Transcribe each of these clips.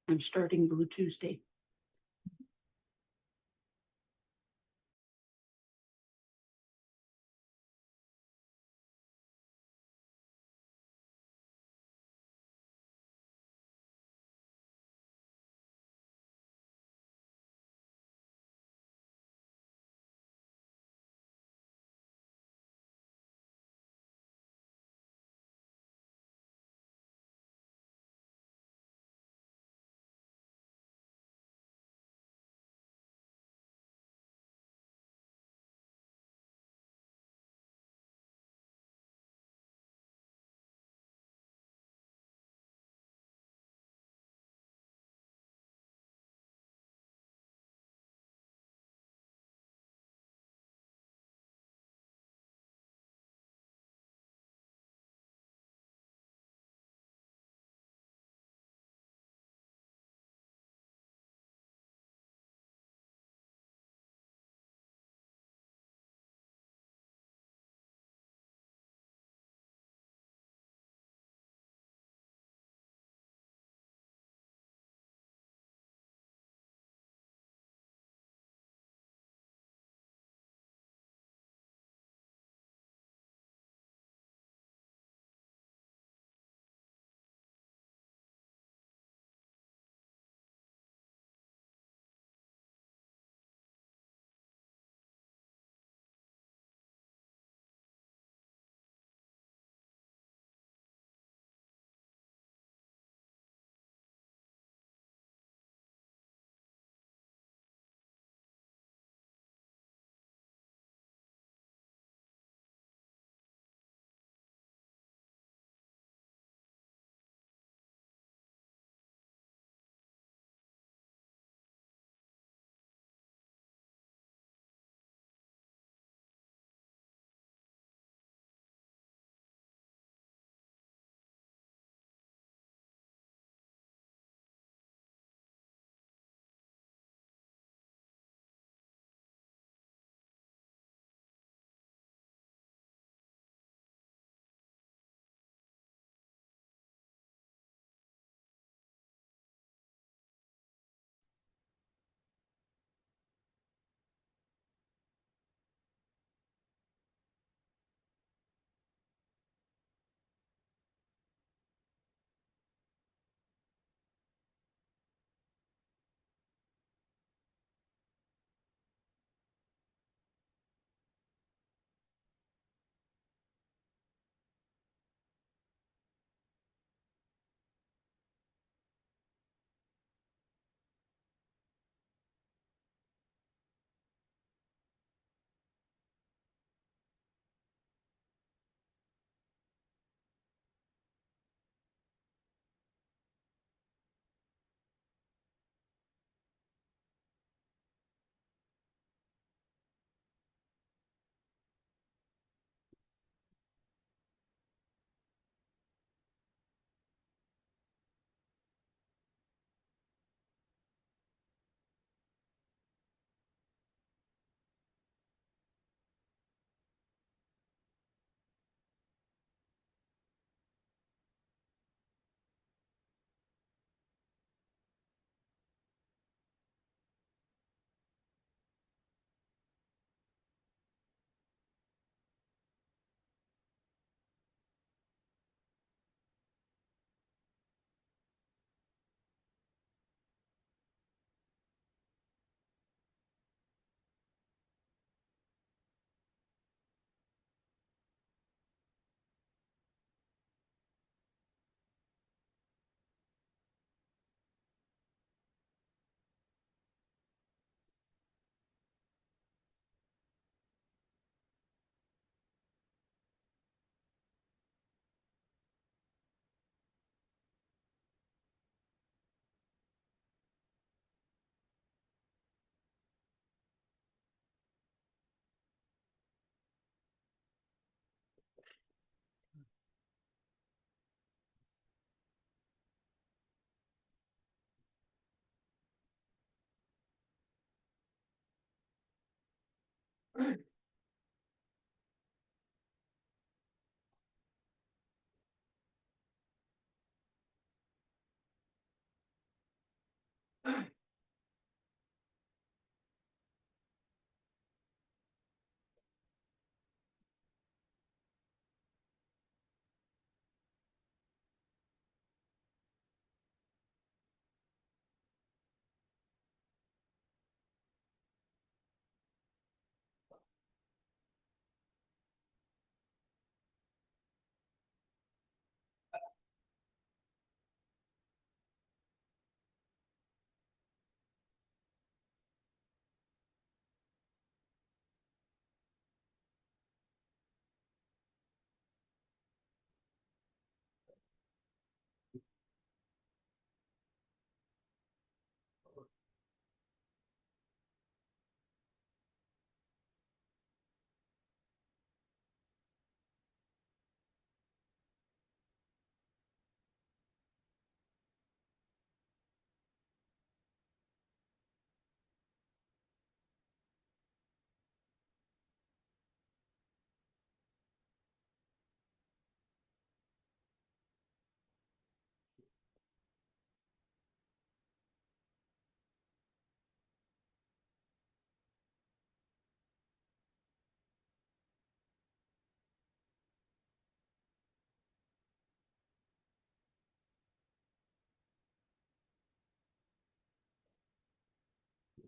I'm starting Blue Tuesday.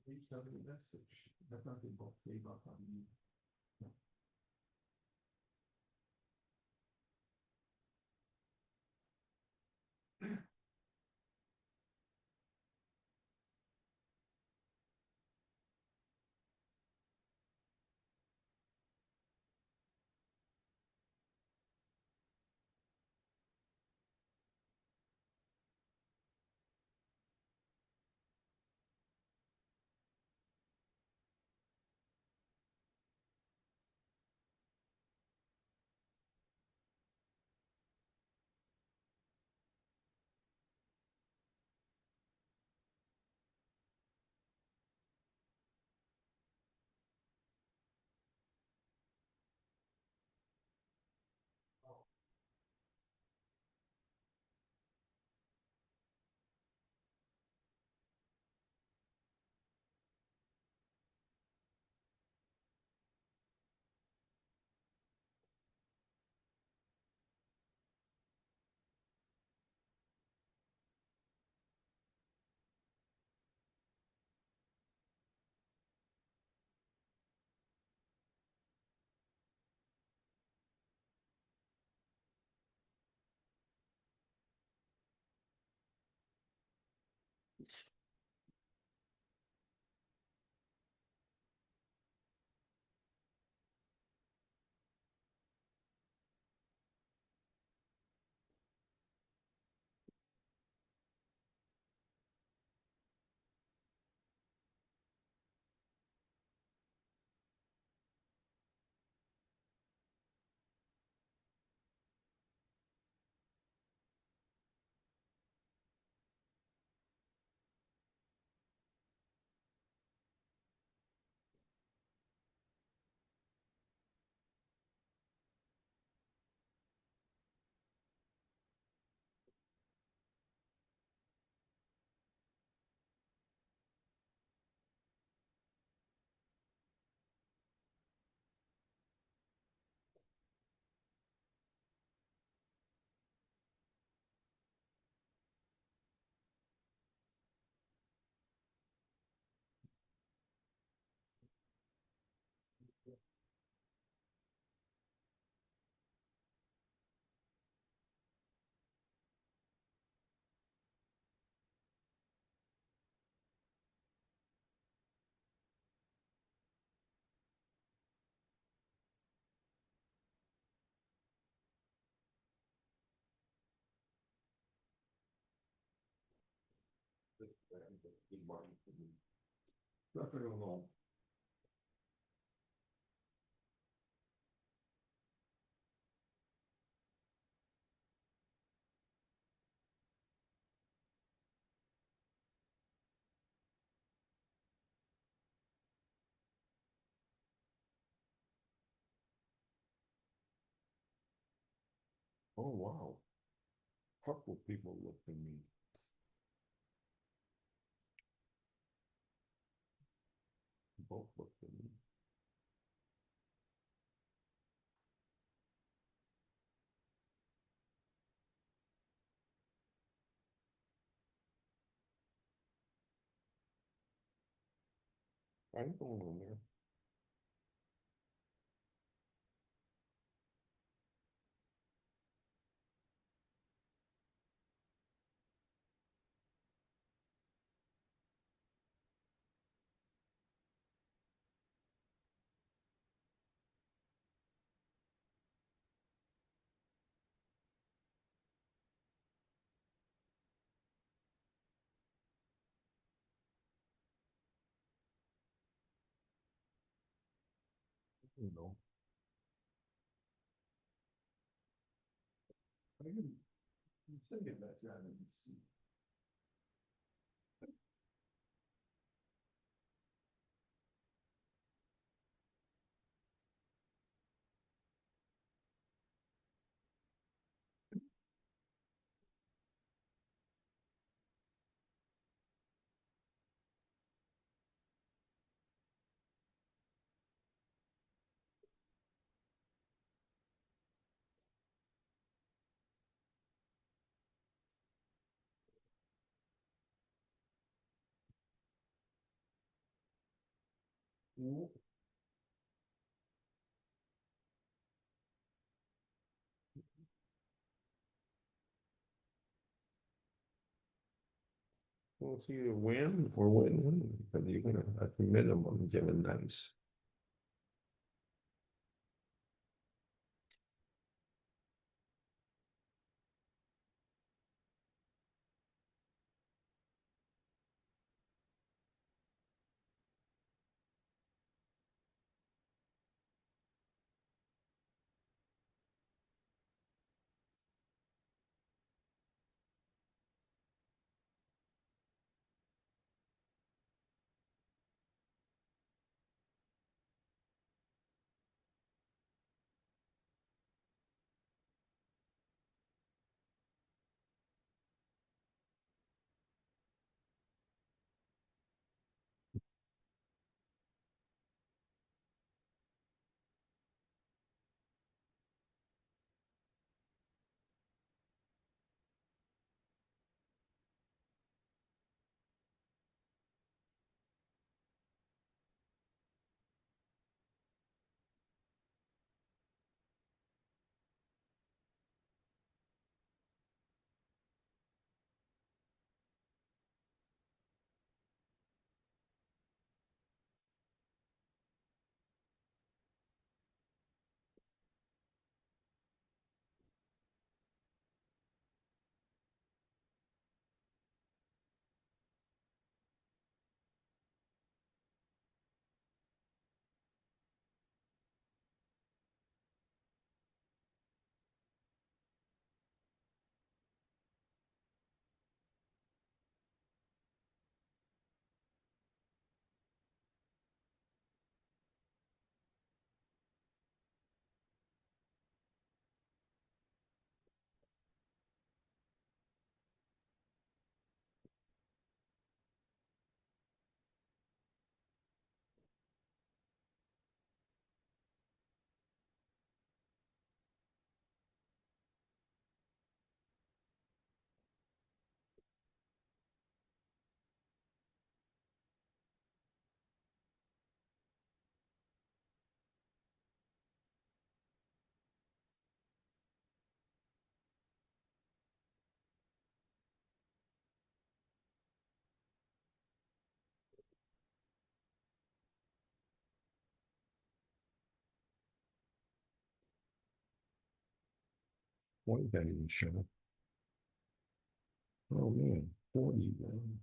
each other a message. I thought they both gave up on me. Nothing alone. Oh, wow. Couple people looked at me. Both looked at me. I'm going in there. You know, I didn't, I'm thinking that I didn't see. Well, it's either win or win-win, but you're gonna, at the minimum, give a nice. One betting show. Oh man, 40, man.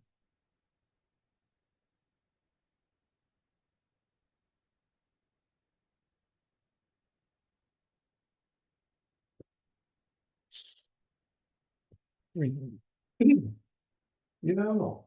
You know,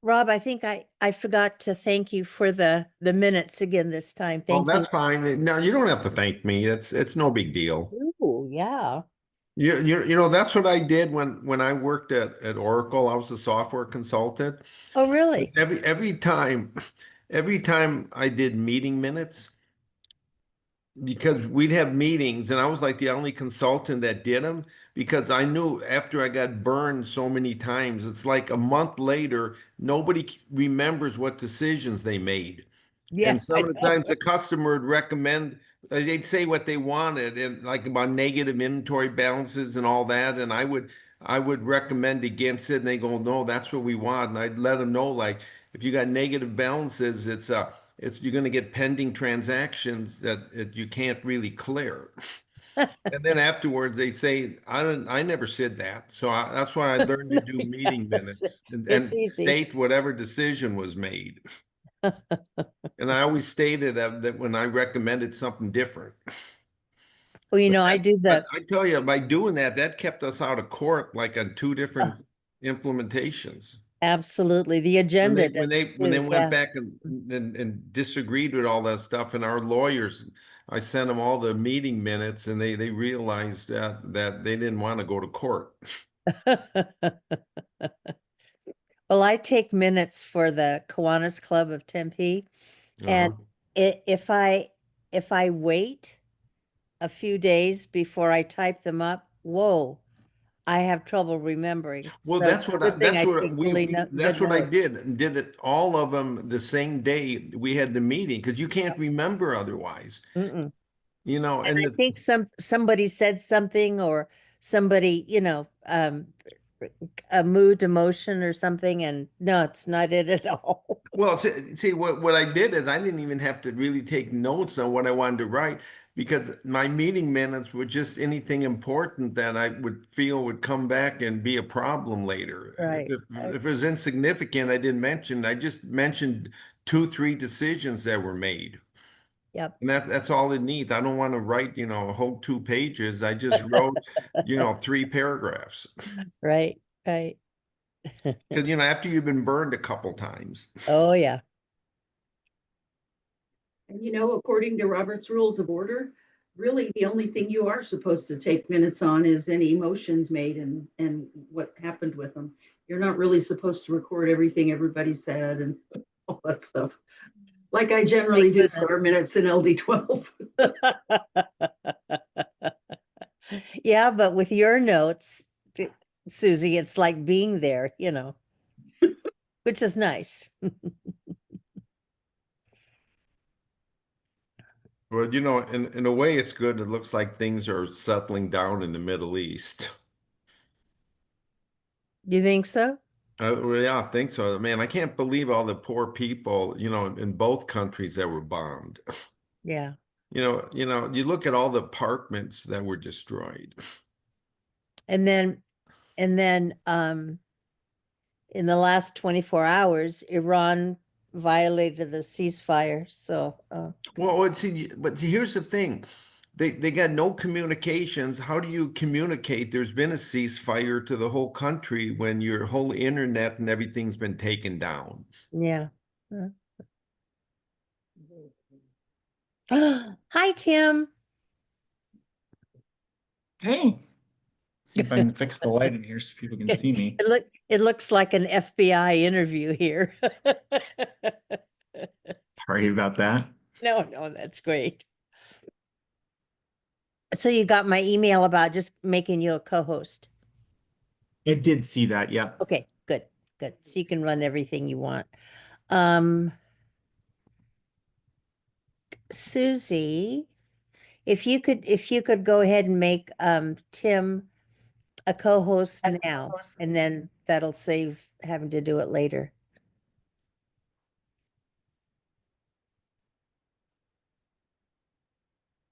Rob, I think I forgot to thank you for the minutes again this time. Oh, Thank you. that's fine. No, you don't have to thank me. It's no big deal. Ooh, yeah. That's what I did when I worked at Oracle. I was a software consultant. Oh, But really? every time I did meeting minutes, because we'd have meetings and I was like the only consultant that did them because I knew after I got burned so many times, it's like a month later, nobody remembers what decisions they made. Yeah, And some I of the know. times the customer would recommend, they'd say what they wanted and like about negative inventory balances and all that. And I would recommend against it. And they go, no, that's what we want. And I'd let them know, like, if you got negative balances, you're going to get pending transactions that you can't really clear. And then afterwards they say, I never said that. So that's why I learned to do meeting minutes It's and easy. state whatever decision was made. And I always stated that when I recommended something different. Well, But I do but the I tell you, by doing that, that kept us out of court like on two uh, different implementations. absolutely the When they agenda when does they when they too. went Yeah. back and disagreed with all that stuff, and our lawyers, I sent them all the meeting minutes, and they realized that they didn't want to go to court. Well, I take minutes for the Kiwanis Club of Tempe, and Uh-huh. if I wait a few days before I type them up, whoa, I have trouble remembering. Well, So it's a good thing that's I what take really no that's good what I notes. did. And did it all of them the same day we had the meeting because you can't remember otherwise. Mm-mm. And And I think somebody said something or somebody, a mood emotion or something, and no, it's not it at all. well, see what I did is I didn't even have to really take notes on what I wanted to write because my meeting minutes were just anything important that I would feel would come back and be a problem later. Right. If it was insignificant, I didn't mention. I just mentioned two, three decisions that were made. Yep. And that's all it needs. I don't want to write, a whole 2 pages. I just wrote, three paragraphs. Right. Right. Because, after you've been burned a couple times. Oh yeah. And according to Robert's Rules of Order, really the only thing you are supposed to take minutes on is any motions made and what happened with them. You're not really supposed to record everything everybody said and all that stuff, like I Thank generally do for our goodness. minutes in LD12. Yeah, but with your notes, Susie, it's like being there, which is nice. Well, in a way, it's good. It looks like things are settling down in the Middle East. You think so? Well, yeah, I think so. Man, I can't believe all the poor people, in both countries that were bombed. Yeah. You look at all the apartments that were destroyed. And then in the last 24 hours, Iran violated the ceasefire. So, But here's the thing. They got no communications. How do you communicate? There's been a ceasefire to the whole country when your whole internet and everything's been taken down. yeah. Hi, Tim. Hey, see if I can fix the light in here so people can see me. It looks like an FBI interview here. Sorry about that. No, that's great. So you got my email about just making you a co-host. I did see that. Yeah. Okay, good, good. So you can run everything you want. Um, Susie, if you could go ahead and make Tim a co-host now, and then that'll save having to do it later.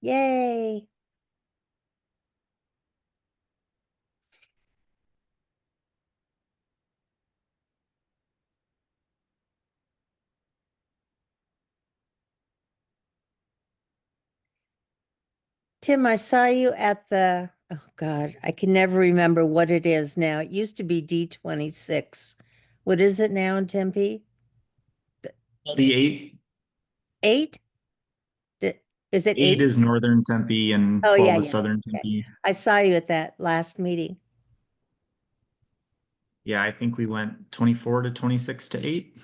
Yay. Tim, I saw you at oh God, I can never remember what it is now. It used to be D26. What is it now in Tempe? The 8, 8? Is it 8 8? is northern Tempe and Oh, 12 yeah, is yeah. southern Okay. Tempe. I saw you at that last meeting. Yeah, I think we went 24 to 26 to 8.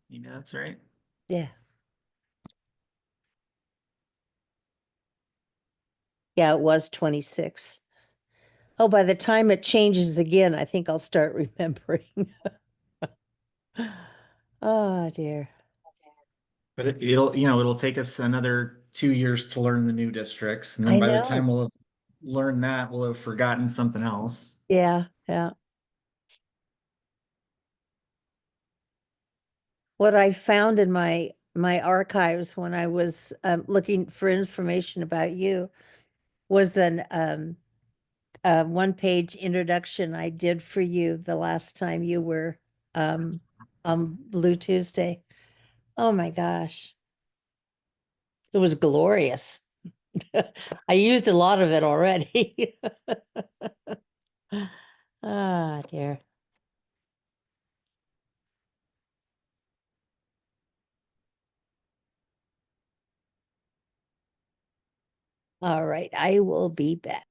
Maybe that's right. Yeah. Yeah, it was 26. Oh, by the time it changes again, I think I'll start remembering. Oh, dear. But it'll take us another 2 years to learn the new districts. And then I by the know. time we'll have learned that, we'll have forgotten something else. Yeah, yeah. What I found in my archives when I was looking for information about you was an a one-page introduction I did for you the last time you were on Blue Tuesday. Oh my gosh. It was glorious. I used a lot of it already. Ah, dear. All right, I will be back.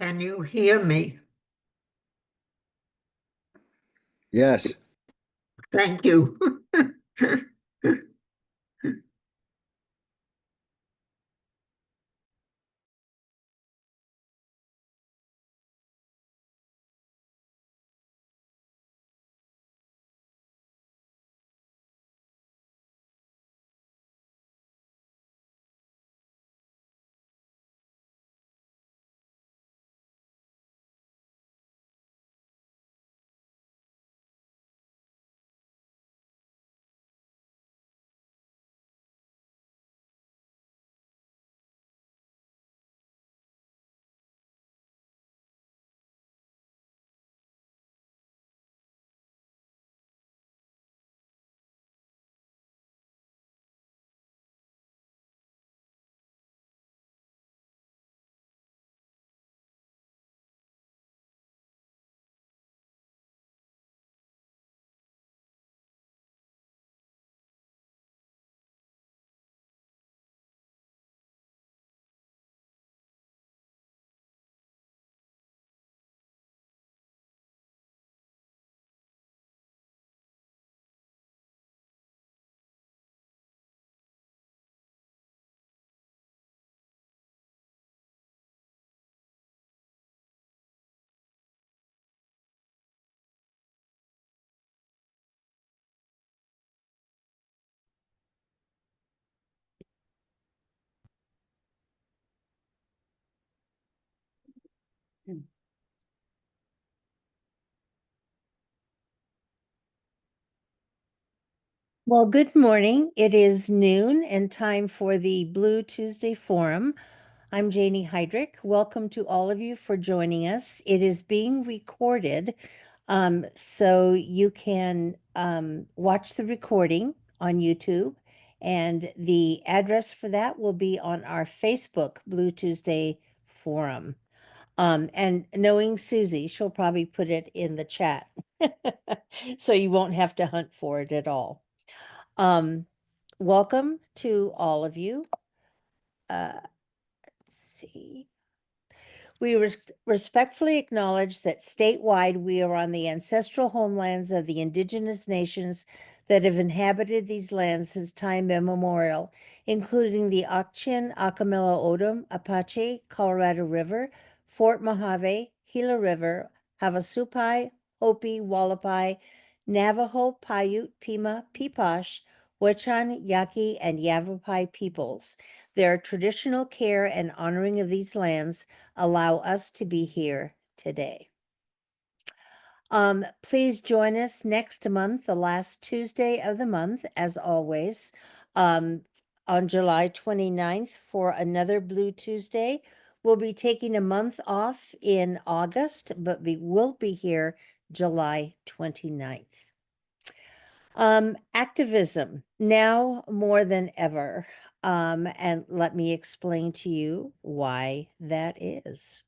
Can you hear me? Yes. Thank you. Well, good morning. It is noon and time for the Blue Tuesday Forum. I'm Janie Heydrich. Welcome to all of you for joining us. It is being recorded, so you can watch the recording on YouTube, and the address for that will be on our Facebook Blue Tuesday Forum. And knowing Susie, she'll probably put it in the chat, so you won't have to hunt for it at all. Welcome to all of you. Let's see. We respectfully acknowledge that statewide we are on the ancestral homelands of the indigenous nations that have inhabited these lands since time immemorial, including the Akchin, Akamela Odom, Apache, Colorado River, Fort Mojave, Gila River, Havasupai, Hopi, Wallapai, Navajo, Paiute, Pima, Pipash, Wechan, Yaqui, and Yavapai peoples. Their traditional care and honoring of these lands allow us to be here today. Please join us next month, the last Tuesday of the month, as always, on July 29th for another Blue Tuesday. We'll be taking a month off in August, but we will be here July 29th. Activism, now more than ever. And let me explain to you why that is.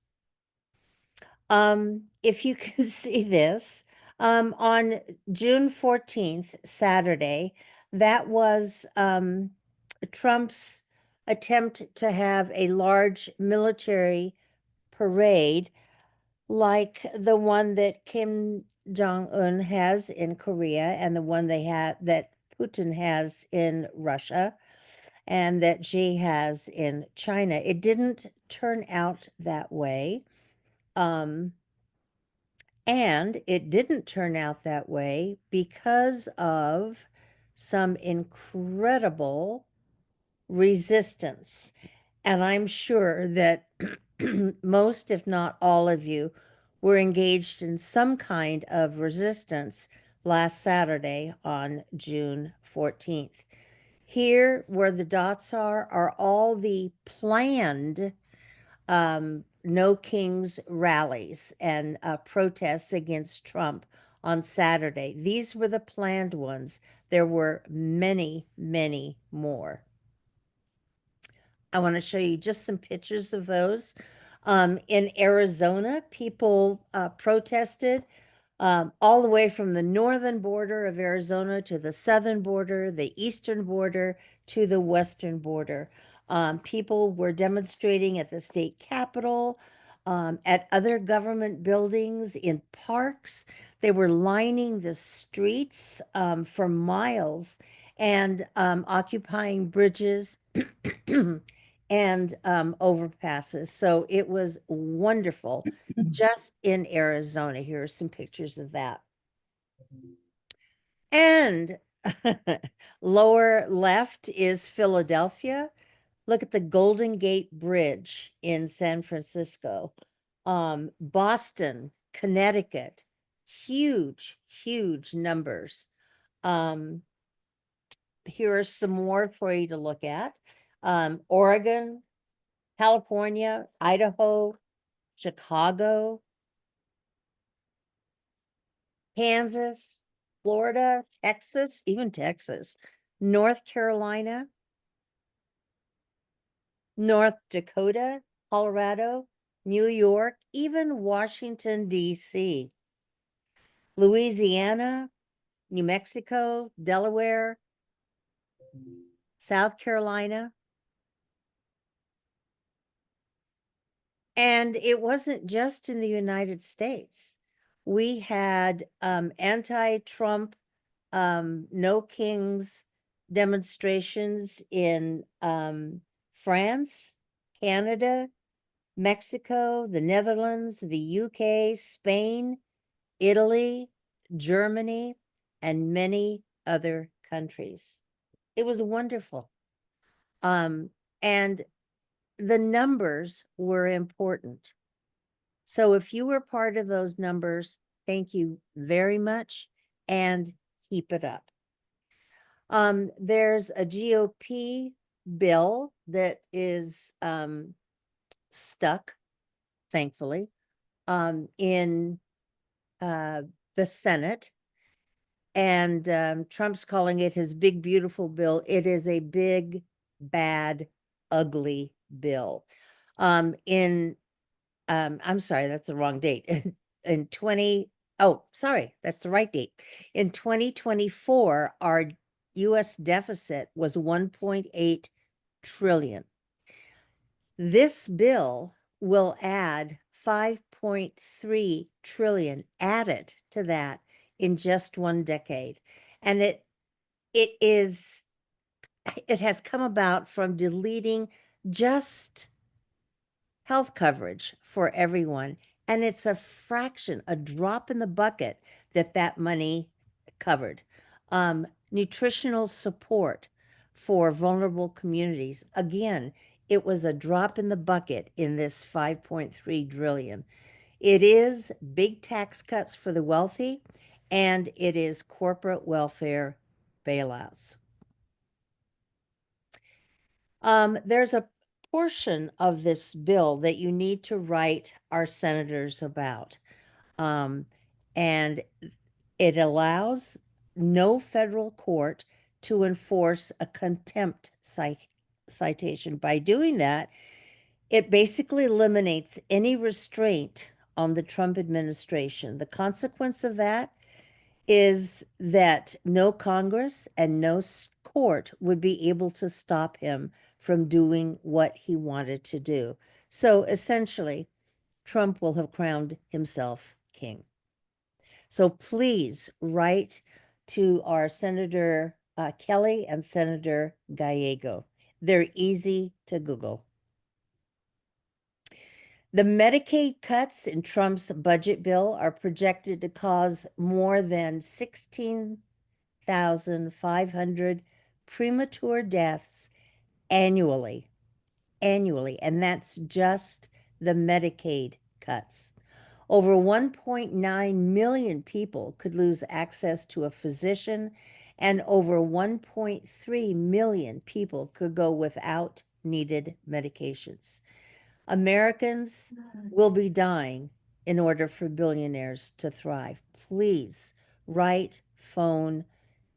If you can see this, on June 14th, Saturday, that was Trump's attempt to have a large military parade like the one that Kim Jong-un has in Korea and the one that Putin has in Russia and that Xi has in China. It didn't turn out that way. And it didn't turn out that way because of some incredible resistance. And I'm sure that most, if not all of you, were engaged in some kind of resistance last Saturday on June 14th. Here, where the dots are all the planned No Kings rallies and protests against Trump on Saturday. These were the planned ones. There were many, many more. I want to show you just some pictures of those. In Arizona, people protested all the way from the northern border of Arizona to the southern border, the eastern border to the western border. People were demonstrating at the state capitol. at other government buildings, in parks. They were lining the streets for miles and occupying bridges and overpasses. So it was wonderful just in Arizona. Here are some pictures of that. And lower left is Philadelphia. Look at the Golden Gate Bridge in San Francisco. Boston, Connecticut, huge, huge numbers. Here are some more for you to look at. Oregon, California, Idaho, Chicago, Kansas, Florida, Texas, even Texas, North Carolina, North Dakota, Colorado, New York, even Washington, D.C., Louisiana, New Mexico, Delaware, South Carolina. And it wasn't just in the United States. We had anti-Trump, no kings demonstrations in France, Canada, Mexico, the Netherlands, the UK, Spain, Italy, Germany, and many other countries. It was wonderful. And the numbers were important. So if you were part of those numbers, thank you very much and keep it up. There's a GOP bill that is stuck, thankfully, in the Senate. And Trump's calling it his big, beautiful bill. It is a big, bad, ugly bill. I'm sorry, that's the wrong date. Sorry, that's the right date. In 2024, our US deficit was 1.8 trillion. This bill will add 5.3 trillion added to that in just one decade. And it has come about from deleting just health coverage for everyone. And it's a fraction, a drop in the bucket that money covered. Nutritional support for vulnerable communities. Again, it was a drop in the bucket in this 5.3 trillion. It is big tax cuts for the wealthy, and it is corporate welfare bailouts. There's a portion of this bill that you need to write our senators about. And it allows no federal court to enforce a contempt citation. By doing that, it basically eliminates any restraint on the Trump administration. The consequence of that is that no Congress and no court would be able to stop him from doing what he wanted to do. So essentially, Trump will have crowned himself king. So please write to our Senator Kelly and Senator Gallego. They're easy to Google. The Medicaid cuts in Trump's budget bill are projected to cause more than 16,500 premature deaths annually, and that's just the Medicaid cuts. Over 1.9 million people could lose access to a physician, and over 1.3 million people could go without needed medications. Americans will be dying in order for billionaires to thrive. Please write, phone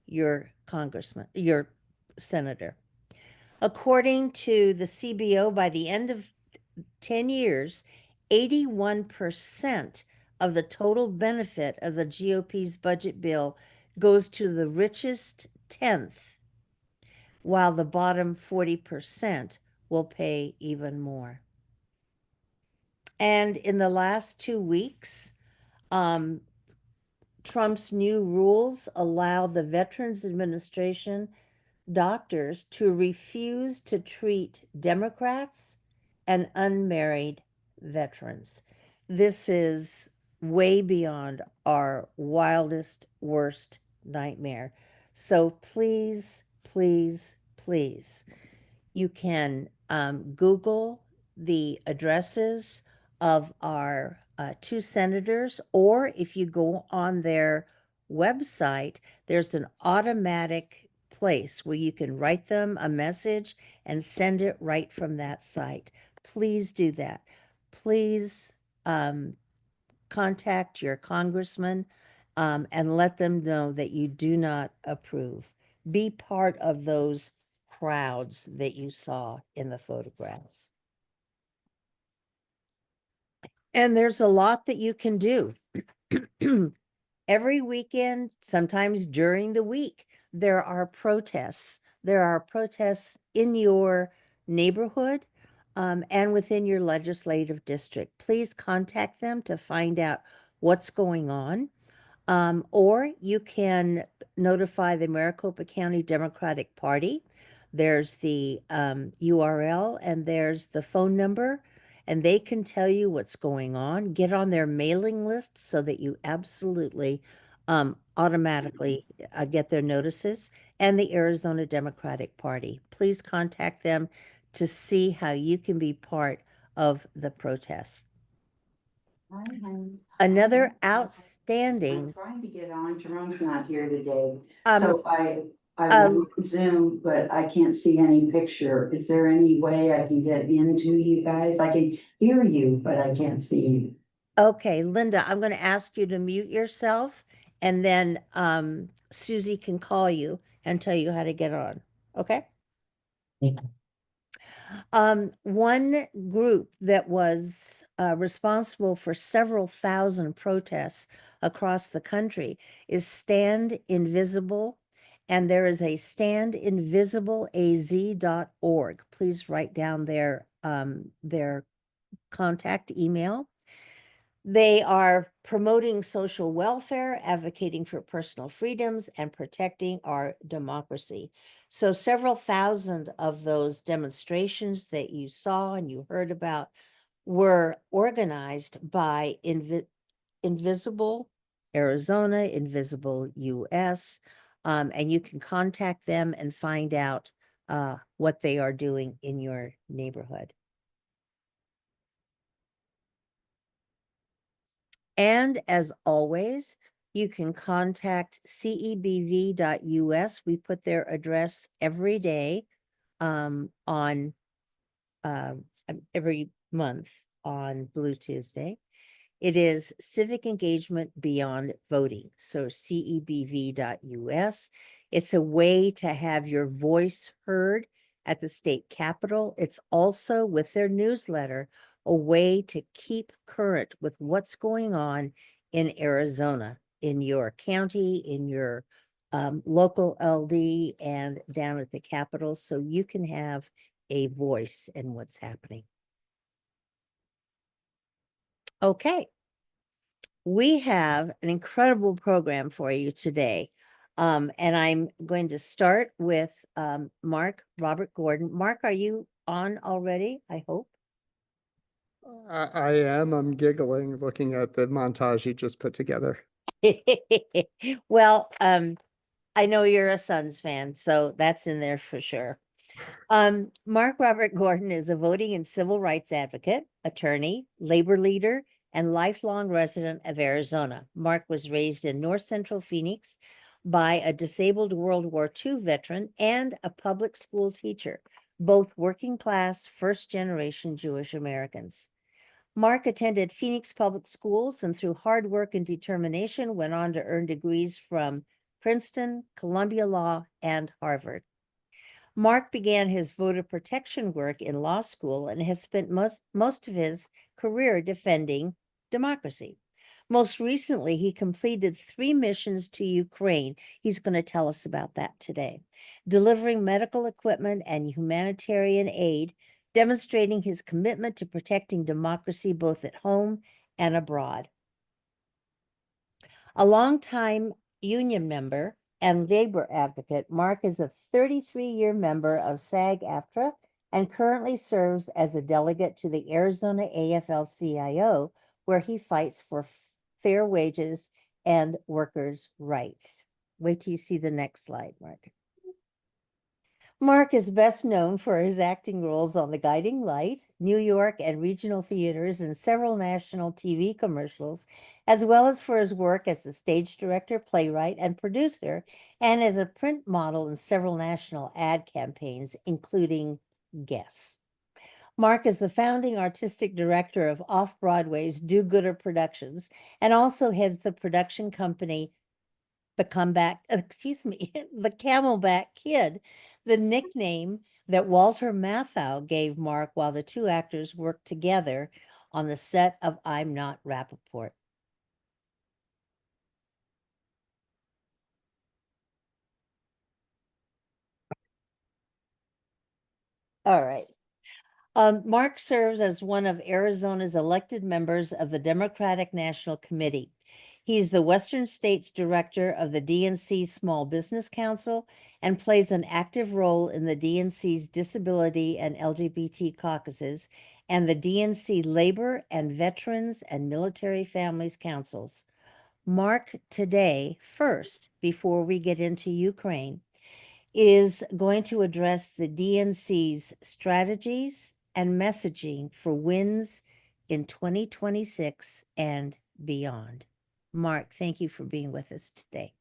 your congressman, your senator. According to the CBO, by the end of 10 years, 81% of the total benefit of the GOP's budget bill goes to the richest 10th, while the bottom 40% will pay even more. And in the last 2 weeks, Trump's new rules allow the Veterans Administration doctors to refuse to treat Democrats and unmarried veterans. This is way beyond our wildest, worst nightmare. So please, please, please, you can Google the addresses of our 2 senators, or if you go on their website, there's an automatic place where you can write them a message and send it right from that site. Please do that. Please contact your congressman and let them know that you do not approve. Be part of those crowds that you saw in the photographs. And there's a lot that you can do. Every weekend, sometimes during the week, there are protests. There are protests in your neighborhood and within your legislative district. Please contact them to find out what's going on. Or you can notify the Maricopa County Democratic Party. There's the URL and there's the phone number, and they can tell you what's going on. Get on their mailing list so that you absolutely automatically get their notices. And the Arizona Democratic Party. Please contact them to see how you can be part of the protests. Another outstanding. I'm trying to get on. Jerome's not here today. Um, So I went on Zoom, but I can't see any picture. Is there any way I can get into you guys? I can hear you, but I can't see you. Okay, Linda, I'm going to ask you to mute yourself, and then Susie can call you and tell you how to get on. Okay? One group that was responsible for several thousand protests across the country is Stand Invisible, and there is a standinvisibleaz.org. Please write down their contact email. They are promoting social welfare, advocating for personal freedoms, and protecting our democracy. So several thousand of those demonstrations that you saw and you heard about were organized by Invisible Arizona, Invisible US, and you can contact them and find out what they are doing in your neighborhood. And as always, you can contact cebv.us. We put their address every day on every month on Blue Tuesday. It is Civic Engagement Beyond Voting. So cebv.us. It's a way to have your voice heard at the state capitol. It's also, with their newsletter, a way to keep current with what's going on in Arizona, in your county, in your local LD, and down at the Capitol, so you can have a voice in what's happening. Okay. We have an incredible program for you today. And I'm going to start with Mark Robert Gordon. Mark, are you on already? I hope. I am. I'm giggling looking at the montage you just put together. Well, I know you're a Suns fan, so that's in there for sure. Mark Robert Gordon is a voting and civil rights advocate, attorney, labor leader, and lifelong resident of Arizona. Mark was raised in North Central Phoenix by a disabled World War II veteran and a public school teacher, both working class, first-generation Jewish Americans. Mark attended Phoenix Public Schools and through hard work and determination went on to earn degrees from Princeton, Columbia Law, and Harvard. Mark began his voter protection work in law school and has spent most of his career defending democracy. Most recently, he completed 3 missions to Ukraine. He's going to tell us about that today, delivering medical equipment and humanitarian aid demonstrating his commitment to protecting democracy both at home and abroad. A longtime union member and labor advocate, Mark is a 33-year member of SAG-AFTRA and currently serves as a delegate to the Arizona AFL-CIO, where he fights for fair wages and workers' rights. Wait till you see the next slide, Mark. Mark is best known for his acting roles on The Guiding Light, New York and regional theaters, and several national TV commercials, as well as for his work as a stage director, playwright, and producer, and as a print model in several national ad campaigns, including Guess. Mark is the founding artistic director of Off-Broadway's Do-Gooder Productions and also heads the production company the Camelback Kid, the nickname that Walter Matthau gave Mark while the two actors worked together on the set of I'm Not Rappaport. All right. Mark serves as one of Arizona's elected members of the Democratic National Committee. He's the Western States Director of the DNC Small Business Council and plays an active role in the DNC's Disability and LGBT caucuses and the DNC Labor and Veterans and Military Families Councils. Mark, today, first, before we get into Ukraine, is going to address the DNC's strategies and messaging for wins in 2026 and beyond. Mark, thank you for being with us today.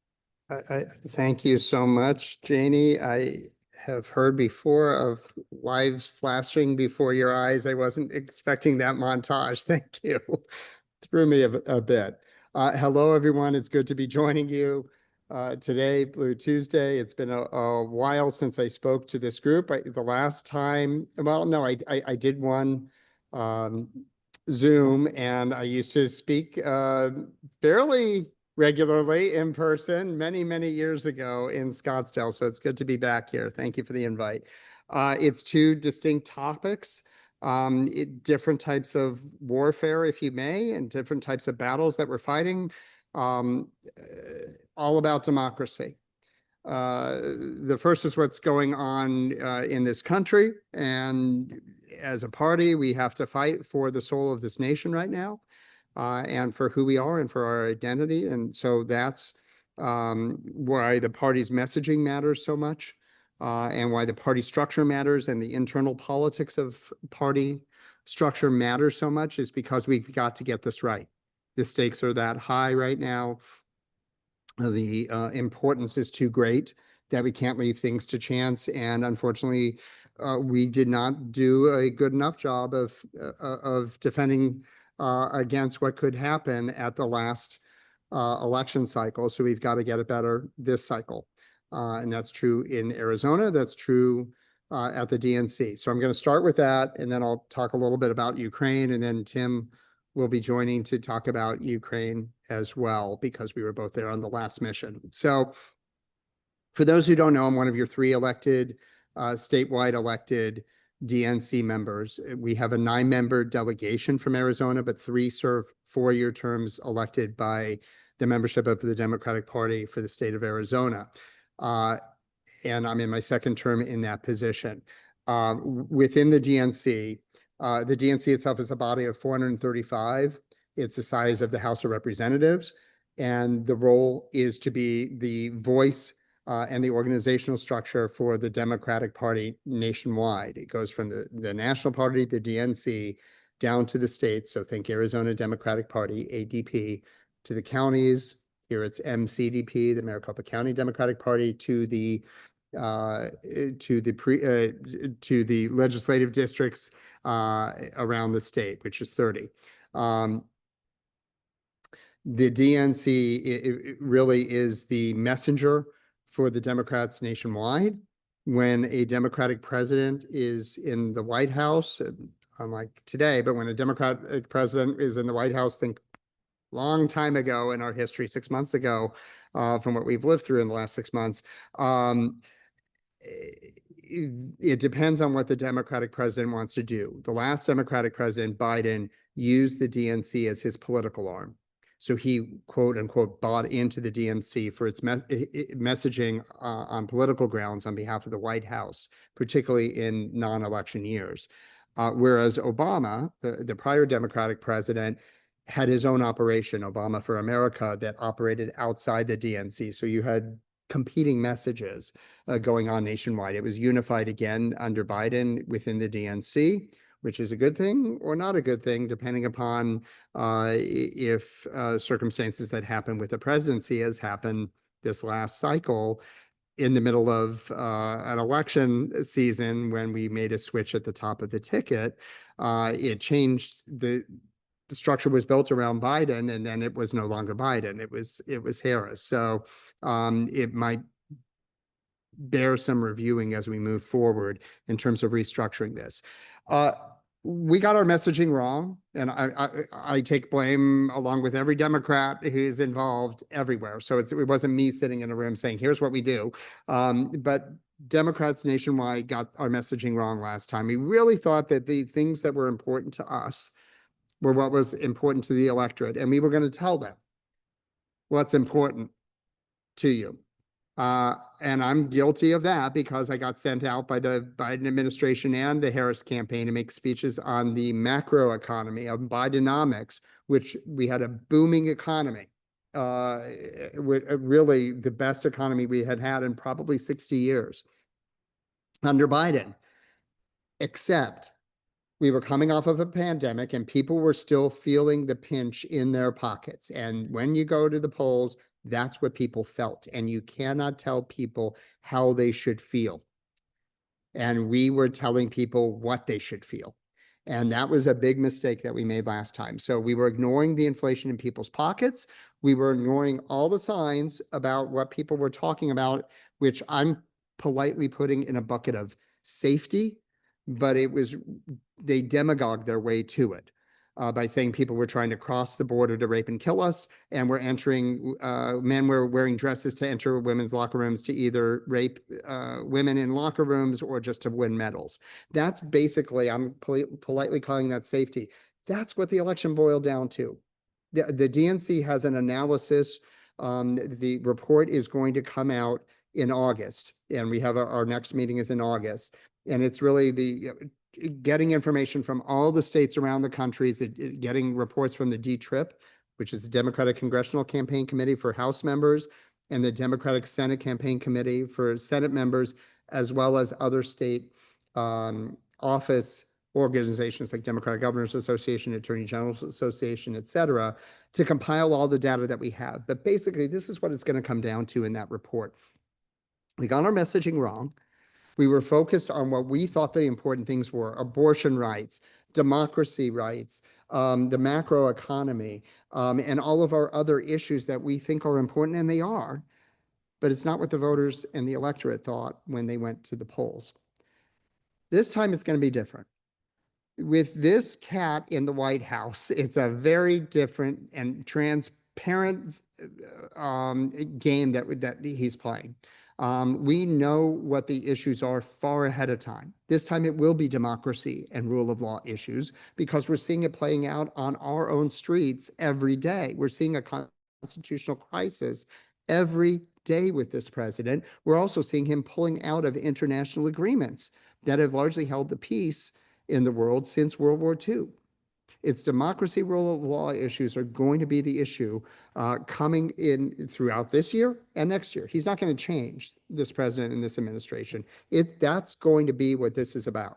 I thank you so much, Janie. I have heard before of lives flashing before your eyes. I wasn't expecting that montage. Thank you. Threw me a bit. Hello, everyone. It's good to be joining you today, Blue Tuesday. It's been a while since I spoke to this group. The last time, well, no, I did one Zoom, and I used to speak fairly regularly in person many years ago in Scottsdale. So it's good to be back here. Thank you for the invite. It's two distinct topics, different types of warfare, if you may, and different types of battles that we're fighting, all about democracy. The first is what's going on in this country, and as a party, we have to fight for the soul of this nation right now, and for who we are and for our identity. And so that's why the party's messaging matters so much, and why the party structure matters and the internal politics of party structure matters so much, is because we've got to get this right. The stakes are that high right now. The importance is too great that we can't leave things to chance. And unfortunately, we did not do a good enough job of defending against what could happen at the last election cycle. So we've got to get it better this cycle. And that's true in Arizona. That's true at the DNC. So I'm going to start with that, and then I'll talk a little bit about Ukraine, and then Tim will be joining to talk about Ukraine as well, because we were both there on the last mission. So for those who don't know, I'm one of your three elected, statewide elected DNC members. We have a 9-member delegation from Arizona, but 3 serve 4-year terms elected by the membership of the Democratic Party for the state of Arizona. And I'm in my 2nd term in that position. Within the DNC itself is a body of 435. It's the size of the House of Representatives. And the role is to be the voice and the organizational structure for the Democratic Party nationwide. It goes from the national party, the DNC, down to the states. So think Arizona Democratic Party, ADP, to the counties. Here it's MCDP, the Maricopa County Democratic Party, to the legislative districts around the state, which is 30. The DNC it really is the messenger for the Democrats nationwide. When a Democratic president is in the White House, unlike today, but when a Democratic president is in the White House, think long time ago in our history, 6 months ago, from what we've lived through in the last 6 months, it depends on what the Democratic president wants to do. The last Democratic president, Biden, used the DNC as his political arm. So he, quote unquote, bought into the DNC for its messaging on political grounds on behalf of the White House, particularly in non-election years. Whereas Obama, the prior Democratic president, had his own operation, Obama for America, that operated outside the DNC. So you had competing messages going on nationwide. It was unified again under Biden within the DNC, which is a good thing or not a good thing, depending upon if circumstances that happen with the presidency, as happened this last cycle in the middle of an election season when we made a switch at the top of the ticket. It changed the structure was built around Biden, and then it was no longer Biden. It was Harris. So it might bear some reviewing as we move forward in terms of restructuring this. We got our messaging wrong, and I take blame along with every Democrat who's involved everywhere. So it wasn't me sitting in a room saying, here's what we do. But Democrats nationwide got our messaging wrong last time. We really thought that the things that were important to us were what was important to the electorate, and we were going to tell them what's important to you. And I'm guilty of that because I got sent out by the Biden administration and the Harris campaign to make speeches on the macro economy of Bidenomics, which we had a booming economy, really the best economy we had in probably 60 years under Biden, except we were coming off of a pandemic and people were still feeling the pinch in their pockets. And when you go to the polls, that's what people felt. And you cannot tell people how they should feel. And we were telling people what they should feel. And that was a big mistake that we made last time. So we were ignoring the inflation in people's pockets. We were ignoring all the signs about what people were talking about, which I'm politely putting in a bucket of safety, but they demagogued their way to it by saying people were trying to cross the border to rape and kill us, and we're entering, men were wearing dresses to enter women's locker rooms to either rape women in locker rooms or just to win medals. That's basically, I'm politely calling that safety. That's what the election boiled down to. The DNC has an analysis. The report is going to come out in August, and we have our next meeting is in August. And it's really getting information from all the states around the country, getting reports from the DTRIP, which is the Democratic Congressional Campaign Committee for House members, and the Democratic Senate Campaign Committee for Senate members, as well as other state office organizations like Democratic Governors Association, Attorney General's Association, et cetera, to compile all the data that we have. But basically, this is what it's going to come down to in that report. We got our messaging wrong. We were focused on what we thought the important things were: abortion rights, democracy rights, the macro economy, and all of our other issues that we think are important, and they are, but it's not what the voters and the electorate thought when they went to the polls. This time it's going to be different. With this cat in the White House, it's a very different and transparent game that he's playing. We know what the issues are far ahead of time. This time it will be democracy and rule of law issues because we're seeing it playing out on our own streets every day. We're seeing a constitutional crisis every day with this president. We're also seeing him pulling out of international agreements that have largely held the peace in the world since World War II. It's democracy, rule of law issues are going to be the issue coming in throughout this year and next year. He's not going to change, this president and this administration. That's going to be what this is about.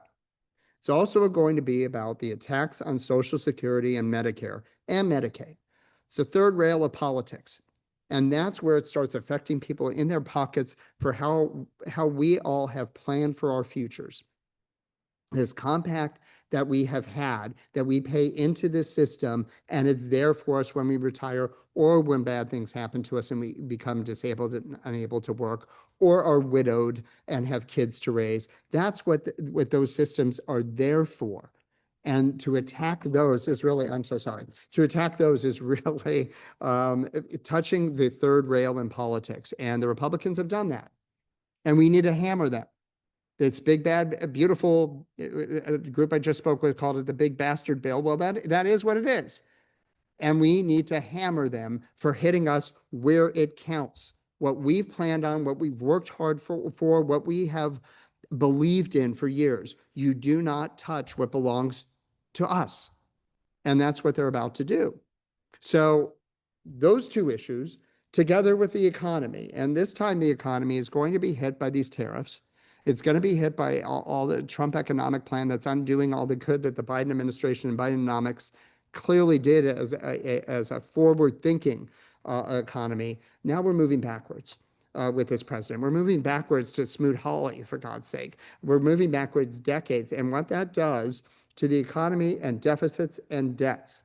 It's also going to be about the attacks on Social Security and Medicare and Medicaid. It's the third rail of politics. And that's where it starts affecting people in their pockets for how we all have planned for our futures. This compact that we have had, that we pay into this system, and it's there for us when we retire or when bad things happen to us and we become disabled and unable to work or are widowed and have kids to raise. That's what those systems are there for. And to attack those is really, I'm so sorry, to attack those is really touching the third rail in politics. And the Republicans have done that. And we need to hammer them. This big, bad, beautiful group I just spoke with called it the big bastard bill. Well, that is what it is. And we need to hammer them for hitting us where it counts. What we've planned on, what we've worked hard for, what we have believed in for years. You do not touch what belongs to us. And that's what they're about to do. So those two issues, together with the economy, and this time the economy is going to be hit by these tariffs. It's going to be hit by all the Trump economic plan that's undoing all the good that the Biden administration and Bidenomics clearly did as a forward-thinking economy. Now we're moving backwards with this president. We're moving backwards to Smoot-Hawley, for God's sake. We're moving backwards decades. And what that does to the economy and deficits and debts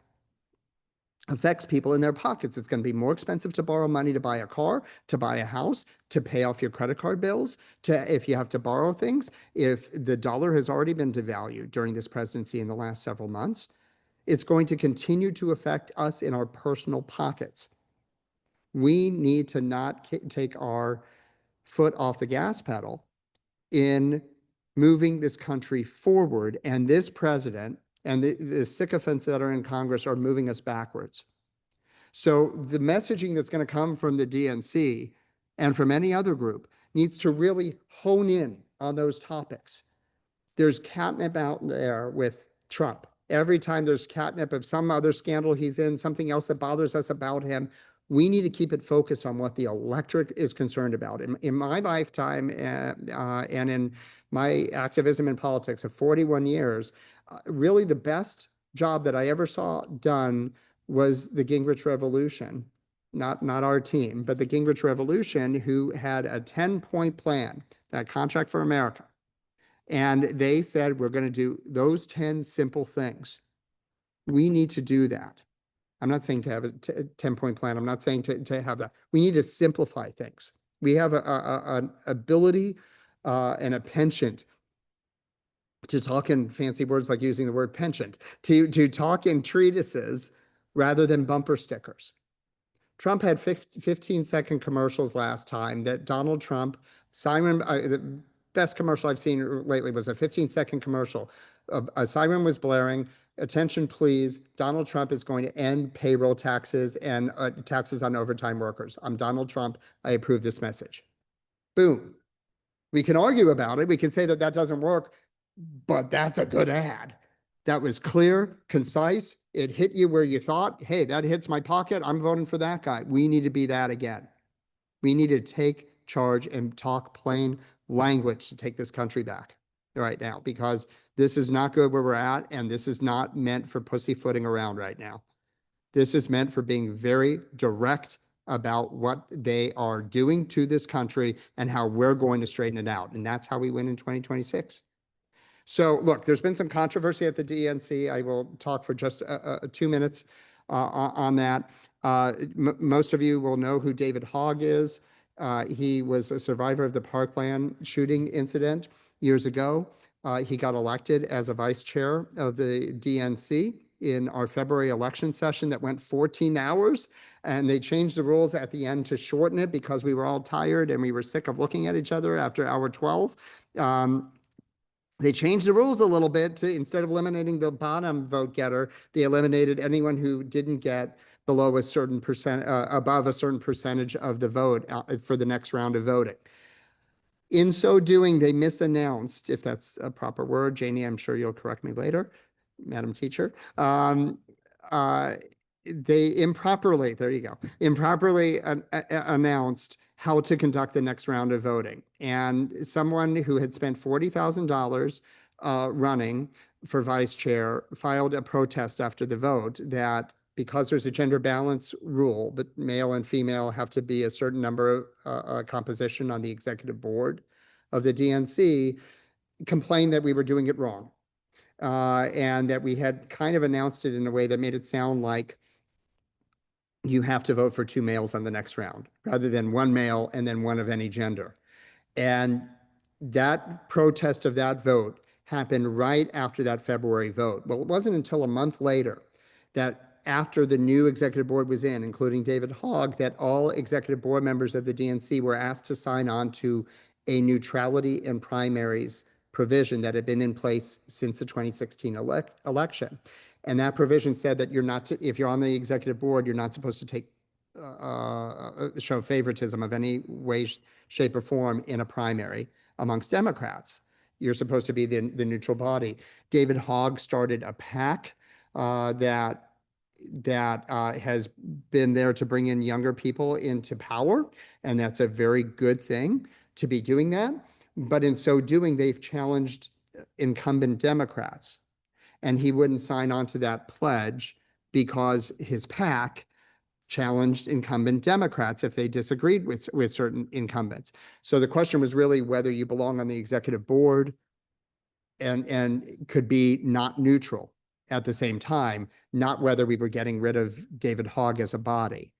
affects people in their pockets. It's going to be more expensive to borrow money to buy a car, to buy a house, to pay off your credit card bills, to if you have to borrow things. If the dollar has already been devalued during this presidency in the last several months, it's going to continue to affect us in our personal pockets. We need to not take our foot off the gas pedal in moving this country forward. And this president and the sycophants that are in Congress are moving us backwards. So the messaging that's going to come from the DNC and from any other group needs to really hone in on those topics. There's catnip out there with Trump. Every time there's catnip of some other scandal he's in, something else that bothers us about him, we need to keep it focused on what the electorate is concerned about. In my lifetime and in my activism in politics of 41 years, really the best job that I ever saw done was the Gingrich Revolution. Not our team, but the Gingrich Revolution, who had a 10-point plan, that Contract for America. And they said, we're going to do those 10 simple things. We need to do that. I'm not saying to have a 10-point plan. I'm not saying to have that. We need to simplify things. We have an ability and a penchant to talk in fancy words like using the word penchant, to talk in treatises rather than bumper stickers. Trump had 15-second commercials last time that Donald Trump, the best commercial I've seen lately was a 15-second commercial. A siren was blaring. Attention, please. Donald Trump is going to end payroll taxes and taxes on overtime workers. I'm Donald Trump. I approve this message. Boom. We can argue about it. We can say that that doesn't work, but that's a good ad. That was clear, concise. It hit you where you thought, hey, that hits my pocket. I'm voting for that guy. We need to be that again. We need to take charge and talk plain language to take this country back right now, because this is not good where we're at, and this is not meant for pussyfooting around right now. This is meant for being very direct about what they are doing to this country and how we're going to straighten it out. And that's how we win in 2026. So look, there's been some controversy at the DNC. I will talk for just 2 minutes on that. Most of you will know who David Hogg is. He was a survivor of the Parkland shooting incident years ago. He got elected as a vice chair of the DNC in our February election session that went 14 hours. And they changed the rules at the end to shorten it because we were all tired and we were sick of looking at each other after hour 12. They changed the rules a little bit to, instead of eliminating the bottom vote getter, they eliminated anyone who didn't get below a certain percent, above a certain percentage of the vote for the next round of voting. In so doing, they misannounced, if that's a proper word, Janie, I'm sure you'll correct me later, Madam Teacher. They improperly, there you go, improperly announced how to conduct the next round of voting. And someone who had spent $40,000 running for vice chair filed a protest after the vote that because there's a gender balance rule, that male and female have to be a certain number of composition on the executive board of the DNC, complained that we were doing it wrong. And that we had kind of announced it in a way that made it sound like you have to vote for 2 males on the next round, rather than 1 male and then 1 of any gender. And that protest of that vote happened right after that February vote. Well, it wasn't until a month later that after the new executive board was in, including David Hogg, that all executive board members of the DNC were asked to sign on to a neutrality in primaries provision that had been in place since the 2016 election. And that provision said that you're not, if you're on the executive board, you're not supposed to take show favoritism of any way, shape, or form in a primary amongst Democrats. You're supposed to be the neutral body. David Hogg started a PAC that has been there to bring in younger people into power, and that's a very good thing to be doing that. But in so doing, they've challenged incumbent Democrats, and he wouldn't sign on to that pledge because his PAC challenged incumbent Democrats if they disagreed with certain incumbents. So the question was really whether you belong on the executive board and could be not neutral at the same time, not whether we were getting rid of David Hogg as a body.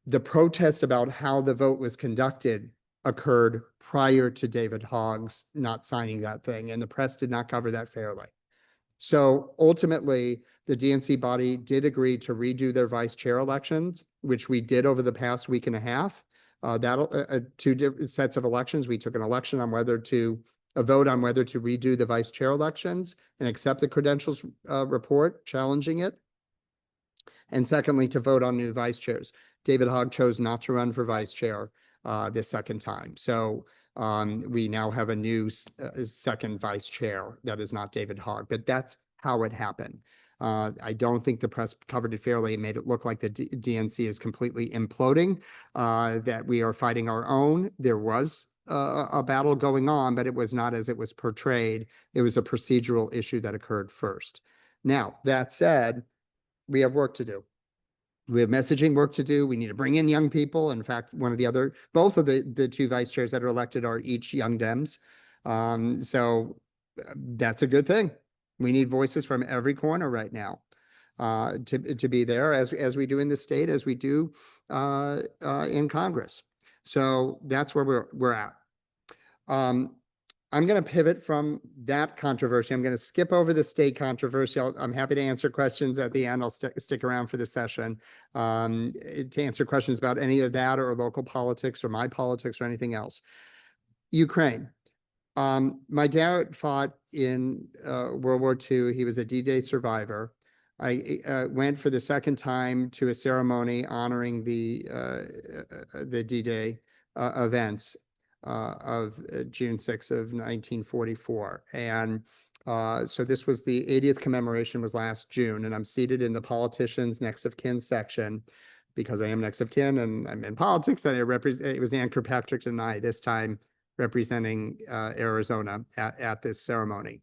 The protest about how the vote was conducted occurred prior to David Hogg's not signing that thing, and the press did not cover that fairly. So ultimately, the DNC body did agree to redo their vice chair elections, which we did over the past week and a half. Two different sets of elections. We took an election on a vote on whether to redo the vice chair elections and accept the credentials report challenging it. And secondly, to vote on new vice chairs. David Hogg chose not to run for vice chair this second time. So we now have a new second vice chair that is not David Hogg, but that's how it happened. I don't think the press covered it fairly. It made it look like the DNC is completely imploding, that we are fighting our own. There was a battle going on, but it was not as it was portrayed. It was a procedural issue that occurred first. Now, that said, we have work to do. We have messaging work to do. We need to bring in young people. In fact, both of the two vice chairs that are elected are each young Dems. So that's a good thing. We need voices from every corner right now to be there as we do in the state, as we do in Congress. So that's where we're at. I'm going to pivot from that controversy. I'm going to skip over the state controversy. I'm happy to answer questions at the end. I'll stick around for the session to answer questions about any of that or local politics or my politics or anything else. Ukraine. My dad fought in World War II. He was a D-Day survivor. I went for the second time to a ceremony honoring the D-Day events of June 6th of 1944. And so this was the 80th commemoration was last June, and I'm seated in the politicians next of kin section because I am next of kin and I'm in politics, and it was Ann Kirkpatrick and I this time representing Arizona at this ceremony.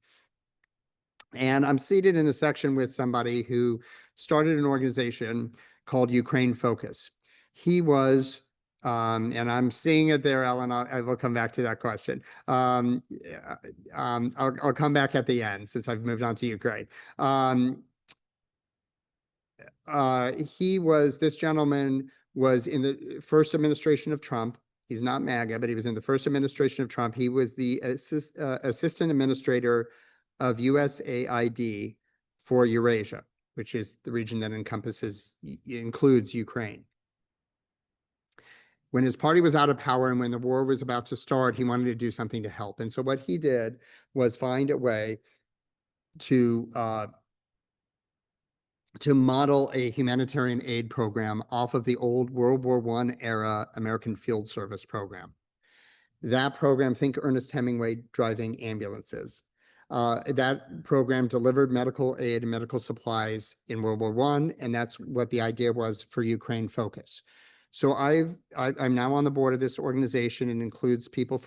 And I'm seated in a section with somebody who started an organization called Ukraine Focus. He was and I'm seeing it there, Ellen. I will come back to that question. I'll come back at the end since I've moved on to Ukraine. This gentleman was in the first administration of Trump. He's not MAGA, but he was in the first administration of Trump. He was the assistant administrator of USAID for Eurasia, which is the region that includes Ukraine. When his party was out of power and when the war was about to start, he wanted to do something to help. And so what he did was find a way to model a humanitarian aid program off of the old World War I era American Field Service program. That program, think Ernest Hemingway driving ambulances. That program delivered medical aid and medical supplies in World War I, and that's what the idea was for Ukraine Focus. So I'm now on the board of this organization. It includes people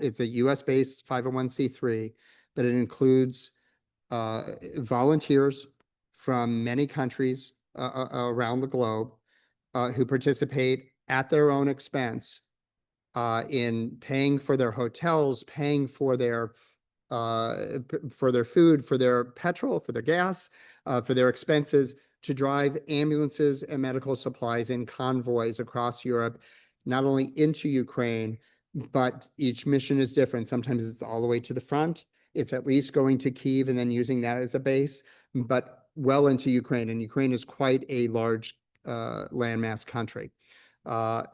it's a US-based 501c3, but it includes volunteers from many countries around the globe who participate at their own expense in paying for their hotels, paying for their food, for their petrol, for their gas, for their expenses to drive ambulances and medical supplies in convoys across Europe, not only into Ukraine, but each mission is different. Sometimes it's all the way to the front. It's at least going to Kyiv and then using that as a base, but well into Ukraine. And Ukraine is quite a large landmass country.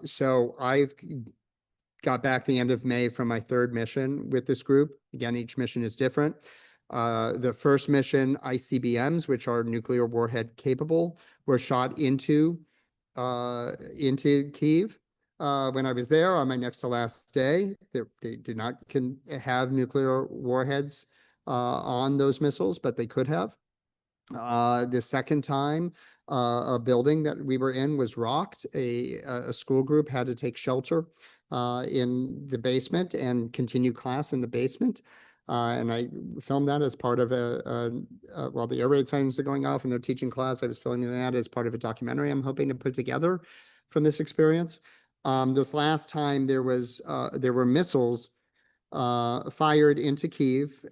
So I've got back the end of May from my third mission with this group. Again, each mission is different. The first mission, ICBMs, which are nuclear warhead capable, were shot into Kyiv. When I was there on my next to last day, they did not have nuclear warheads on those missiles, but they could have. The second time, a building that we were in was rocked. A school group had to take shelter in the basement and continue class in the basement. And I filmed that as part of while the air raid sirens are going off and they're teaching class, I was filming that as part of a documentary I'm hoping to put together from this experience. This last time there were missiles fired into Kyiv.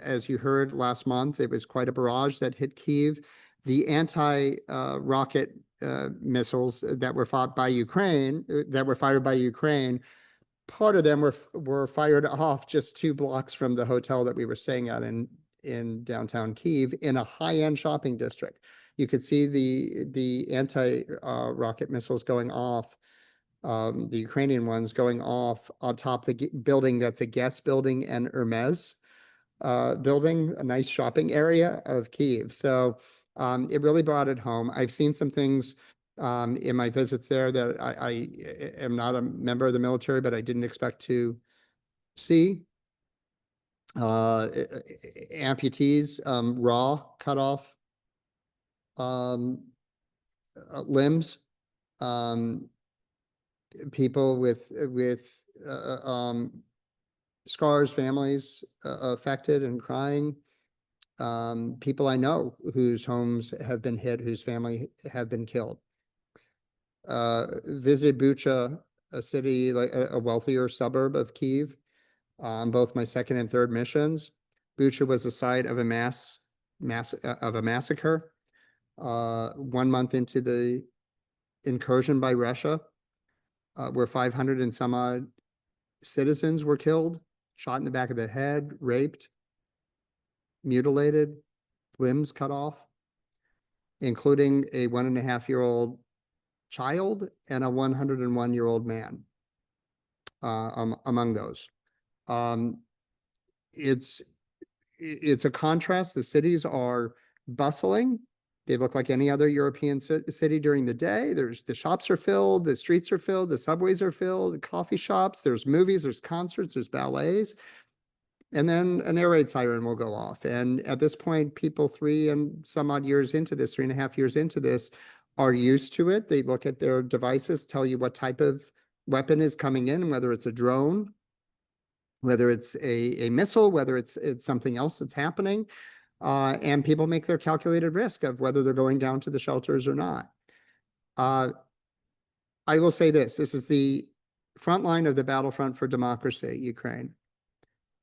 As you heard last month, it was quite a barrage that hit Kyiv. The anti-rocket missiles that were fired by Ukraine, part of them were fired off just 2 blocks from the hotel that we were staying at in downtown Kyiv in a high-end shopping district. You could see the anti-rocket missiles going off. The Ukrainian ones going off on top of the building that's a Guess building and Hermes building, a nice shopping area of Kyiv. So it really brought it home. I've seen some things in my visits there that I am not a member of the military, but I didn't expect to see. Amputees, raw, cut off limbs. People with scars, families affected and crying. People I know whose homes have been hit, whose family have been killed. Visited Bucha, a city like a wealthier suburb of Kyiv, on both my second and third missions. Bucha was the site of a massacre. 1 month into the incursion by Russia, where 500 and some odd citizens were killed, shot in the back of the head, raped, mutilated, limbs cut off, including a 1.5-year-old child and a 101-year-old man among those. It's a contrast. The cities are bustling. They look like any other European city during the day. The shops are filled, the streets are filled, the subways are filled, the coffee shops, there's movies, there's concerts, there's ballets. And then an air raid siren will go off. And at this point, people 3 and some odd years into this, 3.5 years into this, are used to it. They look at their devices, tell you what type of weapon is coming in, whether it's a drone, whether it's a missile, whether it's something else that's happening. And people make their calculated risk of whether they're going down to the shelters or not. I will say this is the front line of the battlefront for democracy, Ukraine.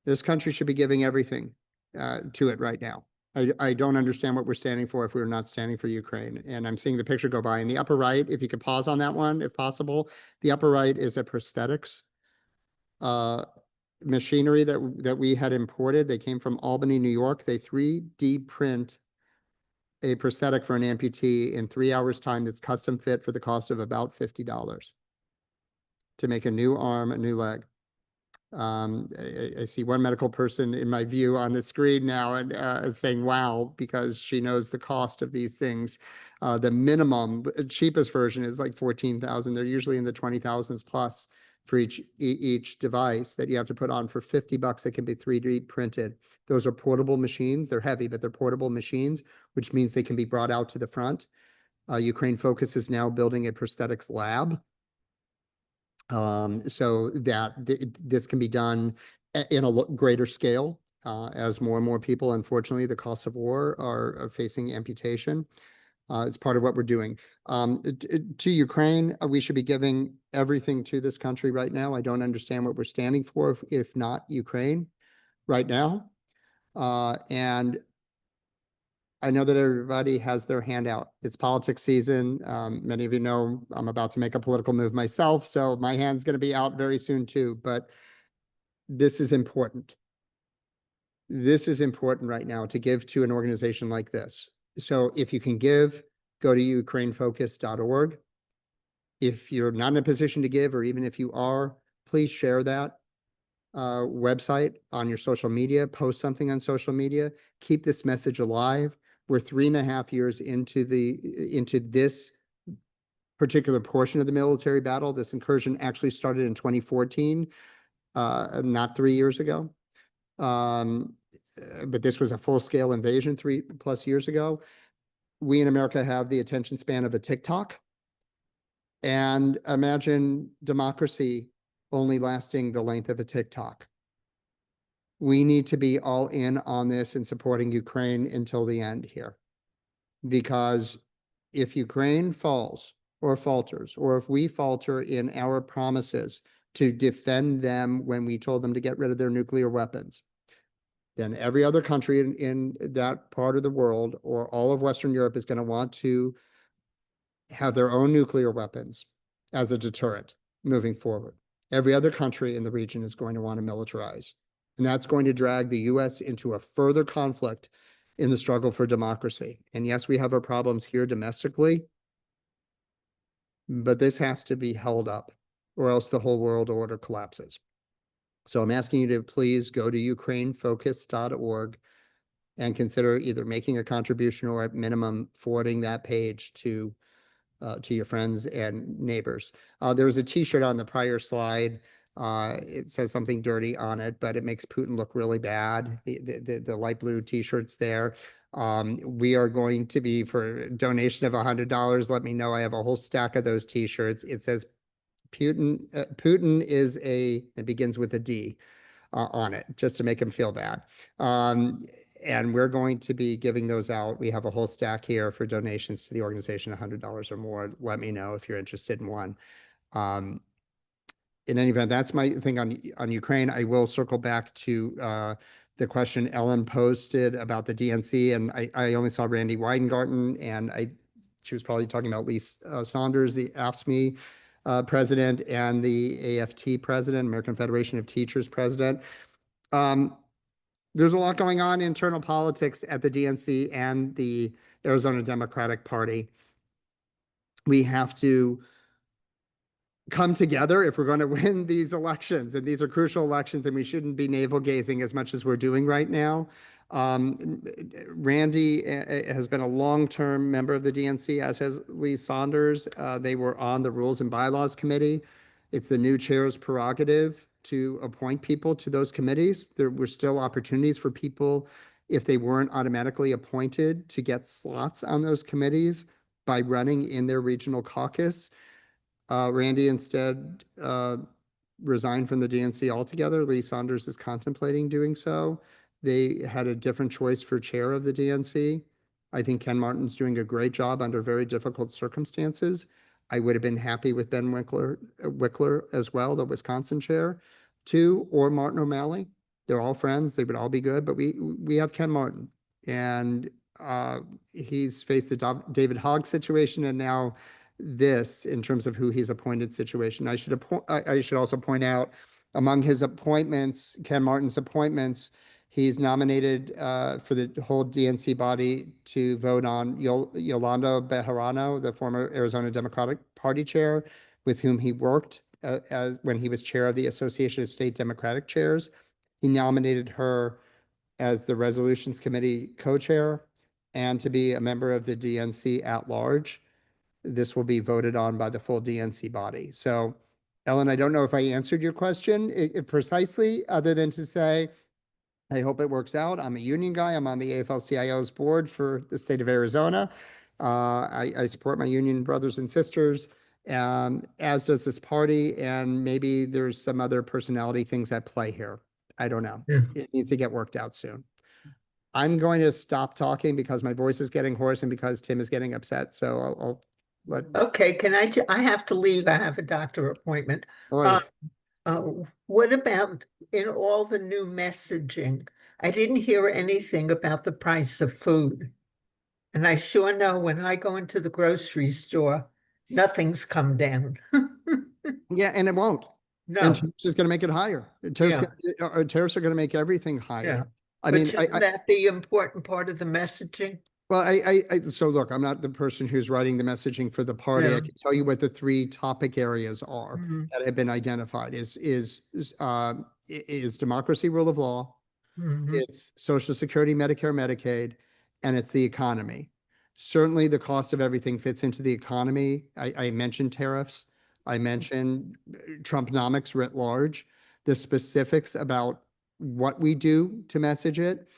This country should be giving everything to it right now. I don't understand what we're standing for if we're not standing for Ukraine. And I'm seeing the picture go by in the upper right. If you could pause on that one, if possible. The upper right is a prosthetics machinery that we had imported. They came from Albany, New York. They 3D print a prosthetic for an amputee in 3 hours time that's custom fit for the cost of about $50 to make a new arm, a new leg. I see one medical person in my view on the screen now and saying, wow, because she knows the cost of these things. The minimum, cheapest version is like 14,000. They're usually in the 20,000s plus for each device that you have to put on for $50 that can be 3D printed. Those are portable machines. They're heavy, but they're portable machines, which means they can be brought out to the front. Ukraine Focus is now building a prosthetics lab so that this can be done in a greater scale as more and more people, unfortunately, the costs of war are facing amputation. It's part of what we're doing. To Ukraine, we should be giving everything to this country right now. I don't understand what we're standing for if not Ukraine right now. And I know that everybody has their hand out. It's politics season. Many of you know I'm about to make a political move myself, so my hand's going to be out very soon too. But this is important. This is important right now to give to an organization like this. So if you can give, go to ukrainefocus.org. If you're not in a position to give, or even if you are, please share that website on your social media, post something on social media, keep this message alive. We're 3.5 years into this particular portion of the military battle. This incursion actually started in 2014, not 3 years ago. But this was a full-scale invasion 3+ years ago. We in America have the attention span of a TikTok. And imagine democracy only lasting the length of a TikTok. We need to be all in on this and supporting Ukraine until the end here. Because if Ukraine falls or falters, or if we falter in our promises to defend them when we told them to get rid of their nuclear weapons, then every other country in that part of the world or all of Western Europe is going to want to have their own nuclear weapons as a deterrent moving forward. Every other country in the region is going to want to militarize. And that's going to drag the US into a further conflict in the struggle for democracy. And yes, we have our problems here domestically, but this has to be held up or else the whole world order collapses. So I'm asking you to please go to ukrainefocus.org and consider either making a contribution or at minimum forwarding that page to your friends and neighbors. There was a t-shirt on the prior slide. It says something dirty on it, but it makes Putin look really bad. The light blue t-shirts there. We are going to be, for a donation of $100, let me know. I have a whole stack of those t-shirts. It says Putin is it begins with a D on it, just to make him feel bad. And we're going to be giving those out. We have a whole stack here for donations to the organization, $100 or more. Let me know if you're interested in one. In any event, that's my thing on Ukraine. I will circle back to the question Ellen posted about the DNC, and I only saw Randy Weingarten, and she was probably talking about Lee Saunders, the AFSCME president, and the AFT president, American Federation of Teachers president. There's a lot going on in internal politics at the DNC and the Arizona Democratic Party. We have to come together if we're going to win these elections, and these are crucial elections, and we shouldn't be navel gazing as much as we're doing right now. Randy has been a long-term member of the DNC, as has Lee Saunders. They were on the Rules and Bylaws Committee. It's the new chair's prerogative to appoint people to those committees. There were still opportunities for people, if they weren't automatically appointed, to get slots on those committees by running in their regional caucus. Randy instead resigned from the DNC altogether. Lee Saunders is contemplating doing so. They had a different choice for chair of the DNC. I think Ken Martin's doing a great job under very difficult circumstances. I would have been happy with Ben Wickler as well, the Wisconsin chair, too, or Martin O'Malley. They're all friends. They would all be good, but we have Ken Martin, and he's faced the David Hogg situation, and now this in terms of who he's appointed situation. I should also point out, among his appointments, Ken Martin's appointments, he's nominated for the whole DNC body to vote on Yolanda Bejarano, the former Arizona Democratic Party chair, with whom he worked when he was chair of the Association of State Democratic Chairs. He nominated her as the Resolutions Committee co-chair and to be a member of the DNC at large. This will be voted on by the full DNC body. So, Ellen, I don't know if I answered your question precisely, other than to say, I hope it works out. I'm a union guy. I'm on the AFL-CIO's board for the state of Arizona. I support my union brothers and sisters, as does this party. And maybe there's some other personality things at play here. I don't know. Yeah. It needs to get worked out soon. I'm going to stop talking because my voice is getting hoarse and because Tim is getting upset. So I'll let. Okay, I have to leave. I have a doctor appointment. Oy. What about in all the new messaging? I didn't hear anything about the price of food. And I sure know when I go into the grocery store, nothing's come down. Yeah, and it won't. No, And tariffs is going to make it higher. Tariffs are going to make everything higher. yeah. I But mean, shouldn't that be an important part of the messaging? Well, so look, I'm not the person who's writing the messaging for the party. Yeah. I can tell you what the 3 topic areas are Mhm, that have been identified is democracy, rule of law, mhm. it's Social Security, Medicare, Medicaid, and it's the economy. Certainly, the cost of everything fits into the economy. I mentioned tariffs. I mentioned Trumpnomics writ large. The specifics about what we do to message it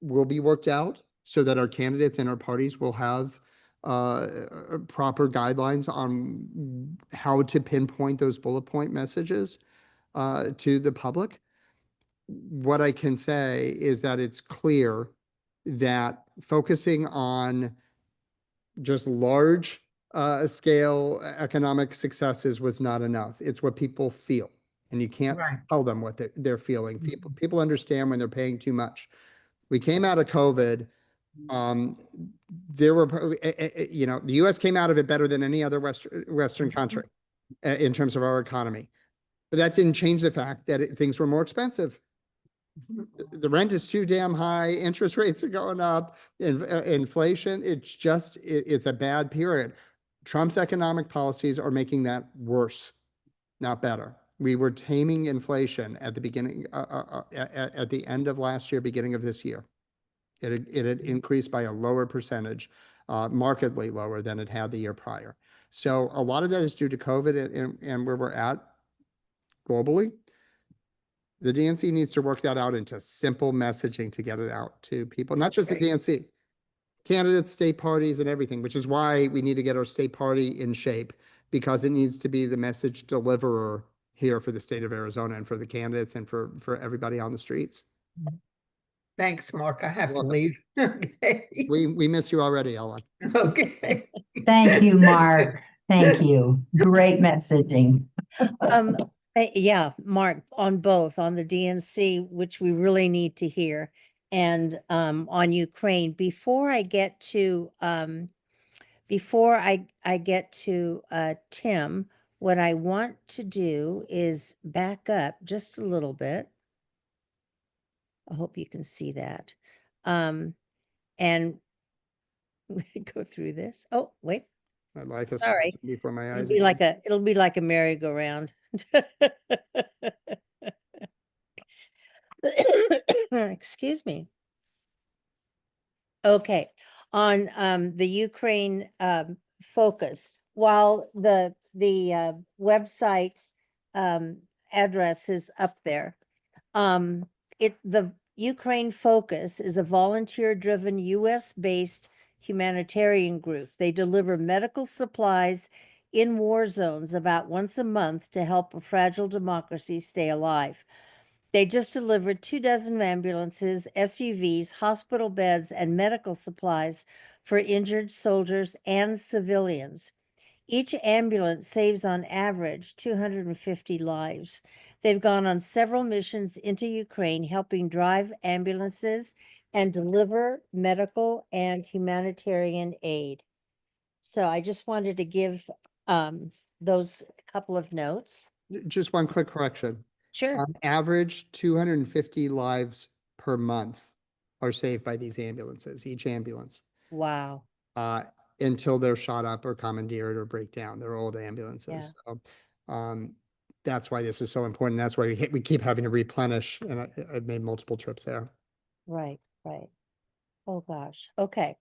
will be worked out so that our candidates and our parties will have proper guidelines on how to pinpoint those bullet point messages to the public. What I can say is that it's clear that focusing on just large scale economic successes was not enough. It's what people feel. And you can't Right. tell them what they're feeling. People understand when they're paying too much. We came out of COVID. There were, the US came out of it better than any other Western country in terms of our economy. But that didn't change the fact that things were more expensive. The rent is too damn high. Interest rates are going up. Inflation, it's a bad period. Trump's economic policies are making that worse, not better. We were taming inflation at the beginning, at the end of last year, beginning of this year. It had increased by a lower percentage, markedly lower than it had the year prior. So a lot of that is due to COVID and where we're at globally. The DNC needs to work that out into simple messaging to get it out to people, not just the DNC, candidates, state parties, and everything, which is why we need to get our state party in shape, because it needs to be the message deliverer here for the state of Arizona and for the candidates and for everybody on the streets. Thanks, Mark. I have to Welcome. leave. Okay. We miss you already, Ellen. Okay. Thank you, Mark. Thank you. Great messaging. Yeah, Mark, on both, on the DNC, which we really need to hear, and on Ukraine. Before I get to Tim, what I want to do is back up just a little bit. I hope you can see that. And go through this. Oh, wait. My life is Sorry. before my It'll eyes. be like it'll be like a merry-go-round. Excuse me. Okay, on the Ukraine focus, while the website address is up there, the Ukraine Focus is a volunteer-driven US-based humanitarian group. They deliver medical supplies in war zones about once a month to help a fragile democracy stay alive. They just delivered 24 ambulances, SUVs, hospital beds, and medical supplies for injured soldiers and civilians. Each ambulance saves on average 250 lives. They've gone on several missions into Ukraine, helping drive ambulances and deliver medical and humanitarian aid. So I just wanted to give those couple of notes. Just one quick correction. Sure. On average, 250 lives per month are saved by these ambulances, each ambulance, Wow. until they're shot up or commandeered or break down. They're old ambulances. So, that's why this is so important. That's why we keep having to replenish, and I've made multiple trips there. Right, right. Oh, gosh. Okay.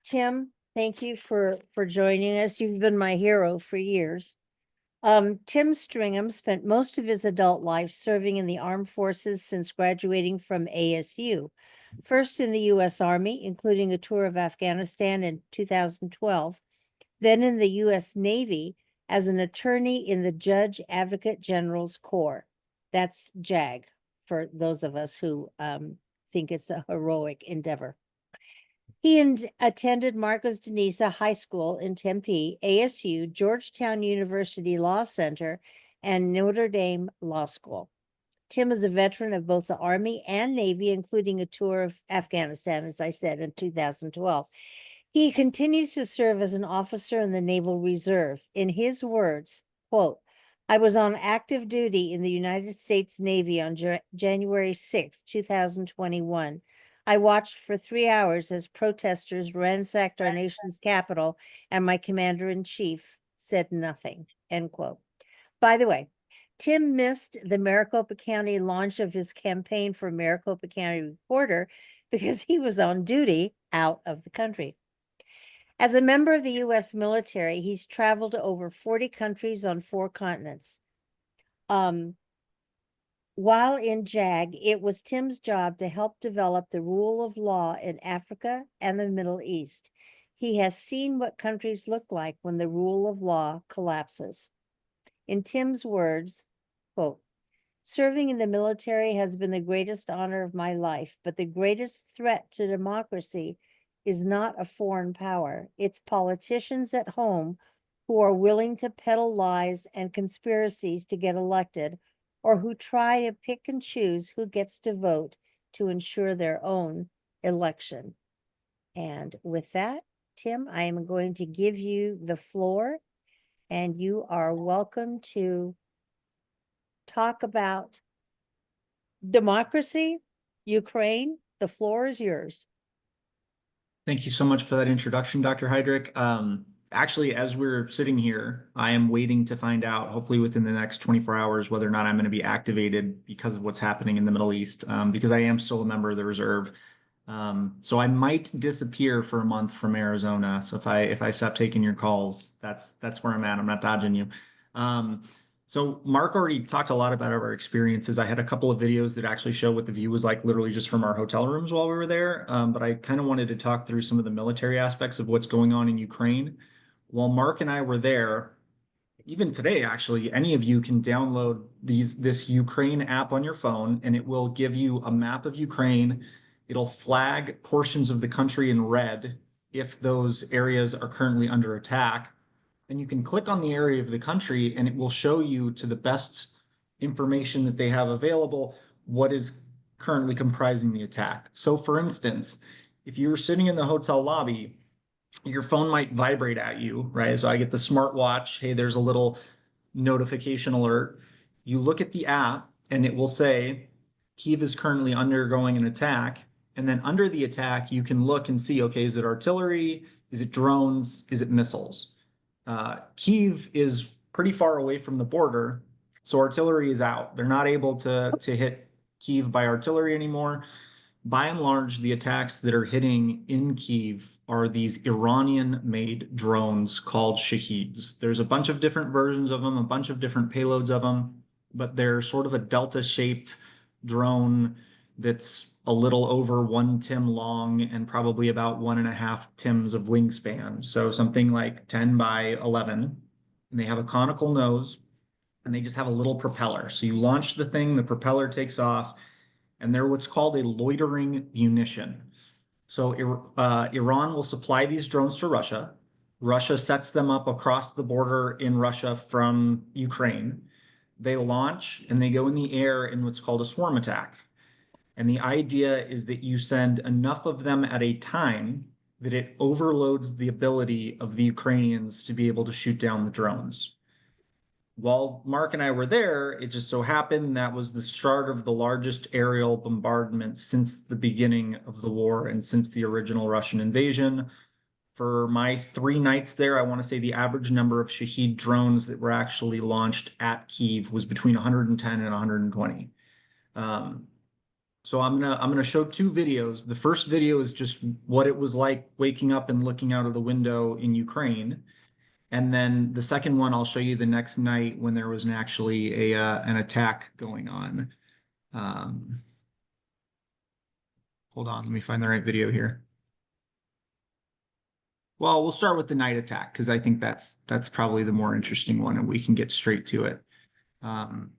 Tim, thank you for joining us. You've been my hero for years. Tim Stringham spent most of his adult life serving in the armed forces since graduating from ASU, first in the U.S. Army, including a tour of Afghanistan in 2012, then in the U.S. Navy as an attorney in the Judge Advocate General's Corps. That's JAG, for those of us who think it's a heroic endeavor. He attended Marcos de Niza High School in Tempe, ASU, Georgetown University Law Center, and Notre Dame Law School. Tim is a veteran of both the Army and Navy, including a tour of Afghanistan, as I said, in 2012. He continues to serve as an officer in the Naval Reserve. In his words, quote, "I was on active duty in the United States Navy on January 6, 2021. I watched for 3 hours as protesters ransacked our nation's capital, and my commander-in-chief said nothing, end quote. By the way, Tim missed the Maricopa County launch of his campaign for Maricopa County Reporter because he was on duty out of the country. As a member of the U.S. military, he's traveled to over 40 countries on 4 continents. While in JAG, it was Tim's job to help develop the rule of law in Africa and the Middle East. He has seen what countries look like when the rule of law collapses. In Tim's words, quote, "Serving in the military has been the greatest honor of my life, but the greatest threat to democracy is not a foreign power. It's politicians at home who are willing to peddle lies and conspiracies to get elected, or who try to pick and choose who gets to vote to ensure their own election." And with that, Tim, I am going to give you the floor, and you are welcome to talk about democracy, Ukraine. The floor is yours. Thank you so much for that introduction, Dr. Heydrich. Actually, as we're sitting here, I am waiting to find out, hopefully within the next 24 hours, whether or not I'm going to be activated because of what's happening in the Middle East, because I am still a member of the reserve. So I might disappear for a month from Arizona. So if I stop taking your calls, that's where I'm at. I'm not dodging you. So Mark already talked a lot about our experiences. I had a couple of videos that actually show what the view was like literally just from our hotel rooms while we were there. But I kind of wanted to talk through some of the military aspects of what's going on in Ukraine. While Mark and I were there, even today, actually, any of you can download this Ukraine app on your phone, and it will give you a map of Ukraine. It'll flag portions of the country in red if those areas are currently under attack. And you can click on the area of the country and it will show you, to the best information that they have available, what is currently comprising the attack. So for instance, if you're sitting in the hotel lobby, your phone might vibrate at you, right? So I get the smartwatch, hey, there's a little notification alert. You look at the app and it will say, Kyiv is currently undergoing an attack. And then under the attack, you can look and see, okay, is it artillery? Is it drones? Is it missiles? Kyiv is pretty far away from the border, so artillery is out. They're not able to hit Kyiv by artillery anymore. By and large, the attacks that are hitting in Kyiv are these Iranian-made drones called Shaheeds. There's a bunch of different versions of them, a bunch of different payloads of them, but they're sort of a delta-shaped drone that's a little over 1 tim long and probably about 1.5 tims of wingspan. So something like 10 by 11. And they have a conical nose and they just have a little propeller. So you launch the thing, the propeller takes off, and they're what's called a loitering munition. So Iran will supply these drones to Russia. Russia sets them up across the border in Russia from Ukraine. They launch and they go in the air in what's called a swarm attack. And the idea is that you send enough of them at a time that it overloads the ability of the Ukrainians to be able to shoot down the drones. While Mark and I were there, it just so happened that was the start of the largest aerial bombardment since the beginning of the war and since the original Russian invasion. For my 3 nights there, I want to say the average number of Shahed drones that were actually launched at Kyiv was between 110 and 120. So I'm gonna show 2 videos. The first video is just what it was like waking up and looking out of the window in Ukraine. And then the second one, I'll show you the next night when there was actually an attack going on. Hold on, let me find the right video here. Well, we'll start with the night attack because I think that's probably the more interesting one and we can get straight to it.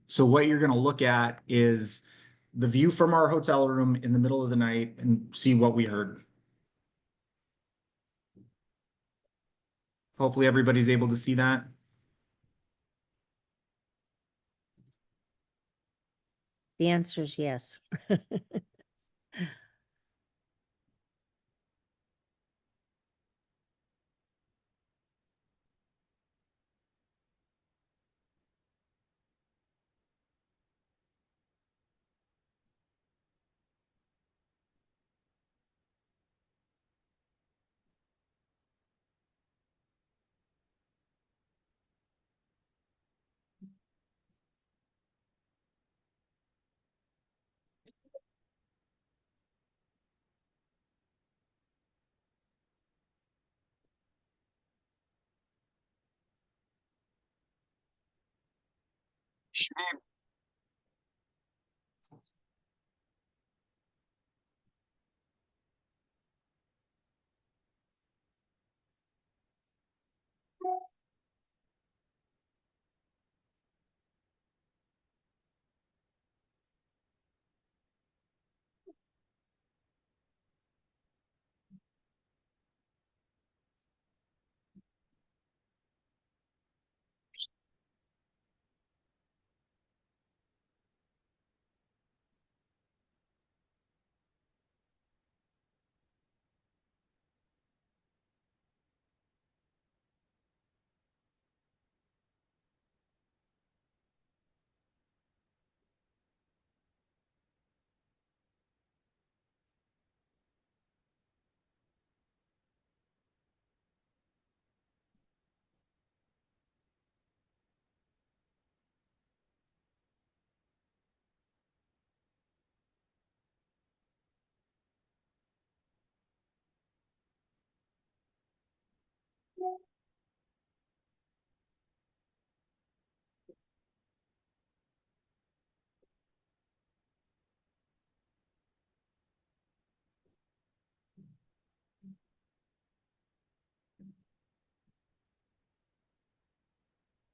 So what you're gonna look at is the view from our hotel room in the middle of the night and see what we heard. Hopefully everybody's able to see that. The answer is yes.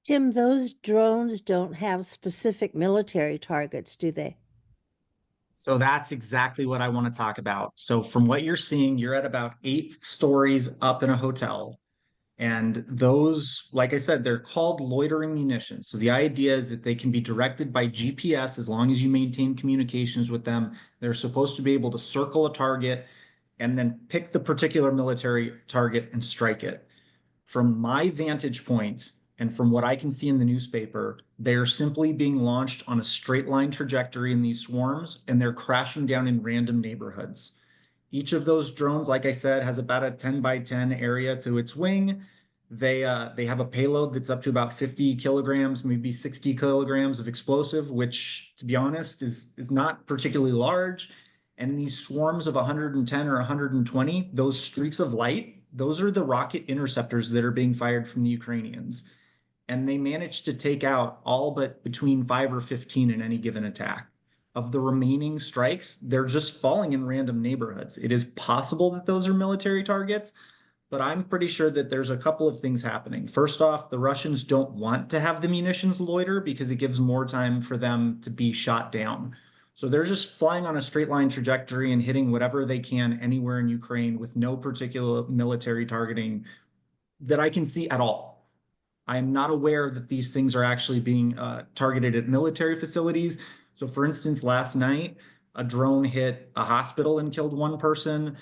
Tim, those drones don't have specific military targets, do they? So that's exactly what I want to talk about. So from what you're seeing, you're at about 8 stories up in a hotel. And those, like I said, they're called loitering munitions. So the idea is that they can be directed by GPS as long as you maintain communications with them. They're supposed to be able to circle a target and then pick the particular military target and strike it. From my vantage point, and from what I can see in the newspaper, they're simply being launched on a straight line trajectory in these swarms, and they're crashing down in random neighborhoods. Each of those drones, like I said, has about a 10 by 10 area to its wing. They have a payload that's up to about 50 kilograms, maybe 60 kilograms of explosive, which, to be honest, is not particularly large. And these swarms of 110 or 120, those streaks of light, those are the rocket interceptors that are being fired from the Ukrainians. And they managed to take out all but between 5 or 15 in any given attack. Of the remaining strikes, they're just falling in random neighborhoods. It is possible that those are military targets, but I'm pretty sure that there's a couple of things happening. First off, the Russians don't want to have the munitions loiter because it gives more time for them to be shot down. So they're just flying on a straight line trajectory and hitting whatever they can anywhere in Ukraine with no particular military targeting that I can see at all. I am not aware that these things are actually being targeted at military facilities. So, for instance, last night, a drone hit a hospital and killed one person.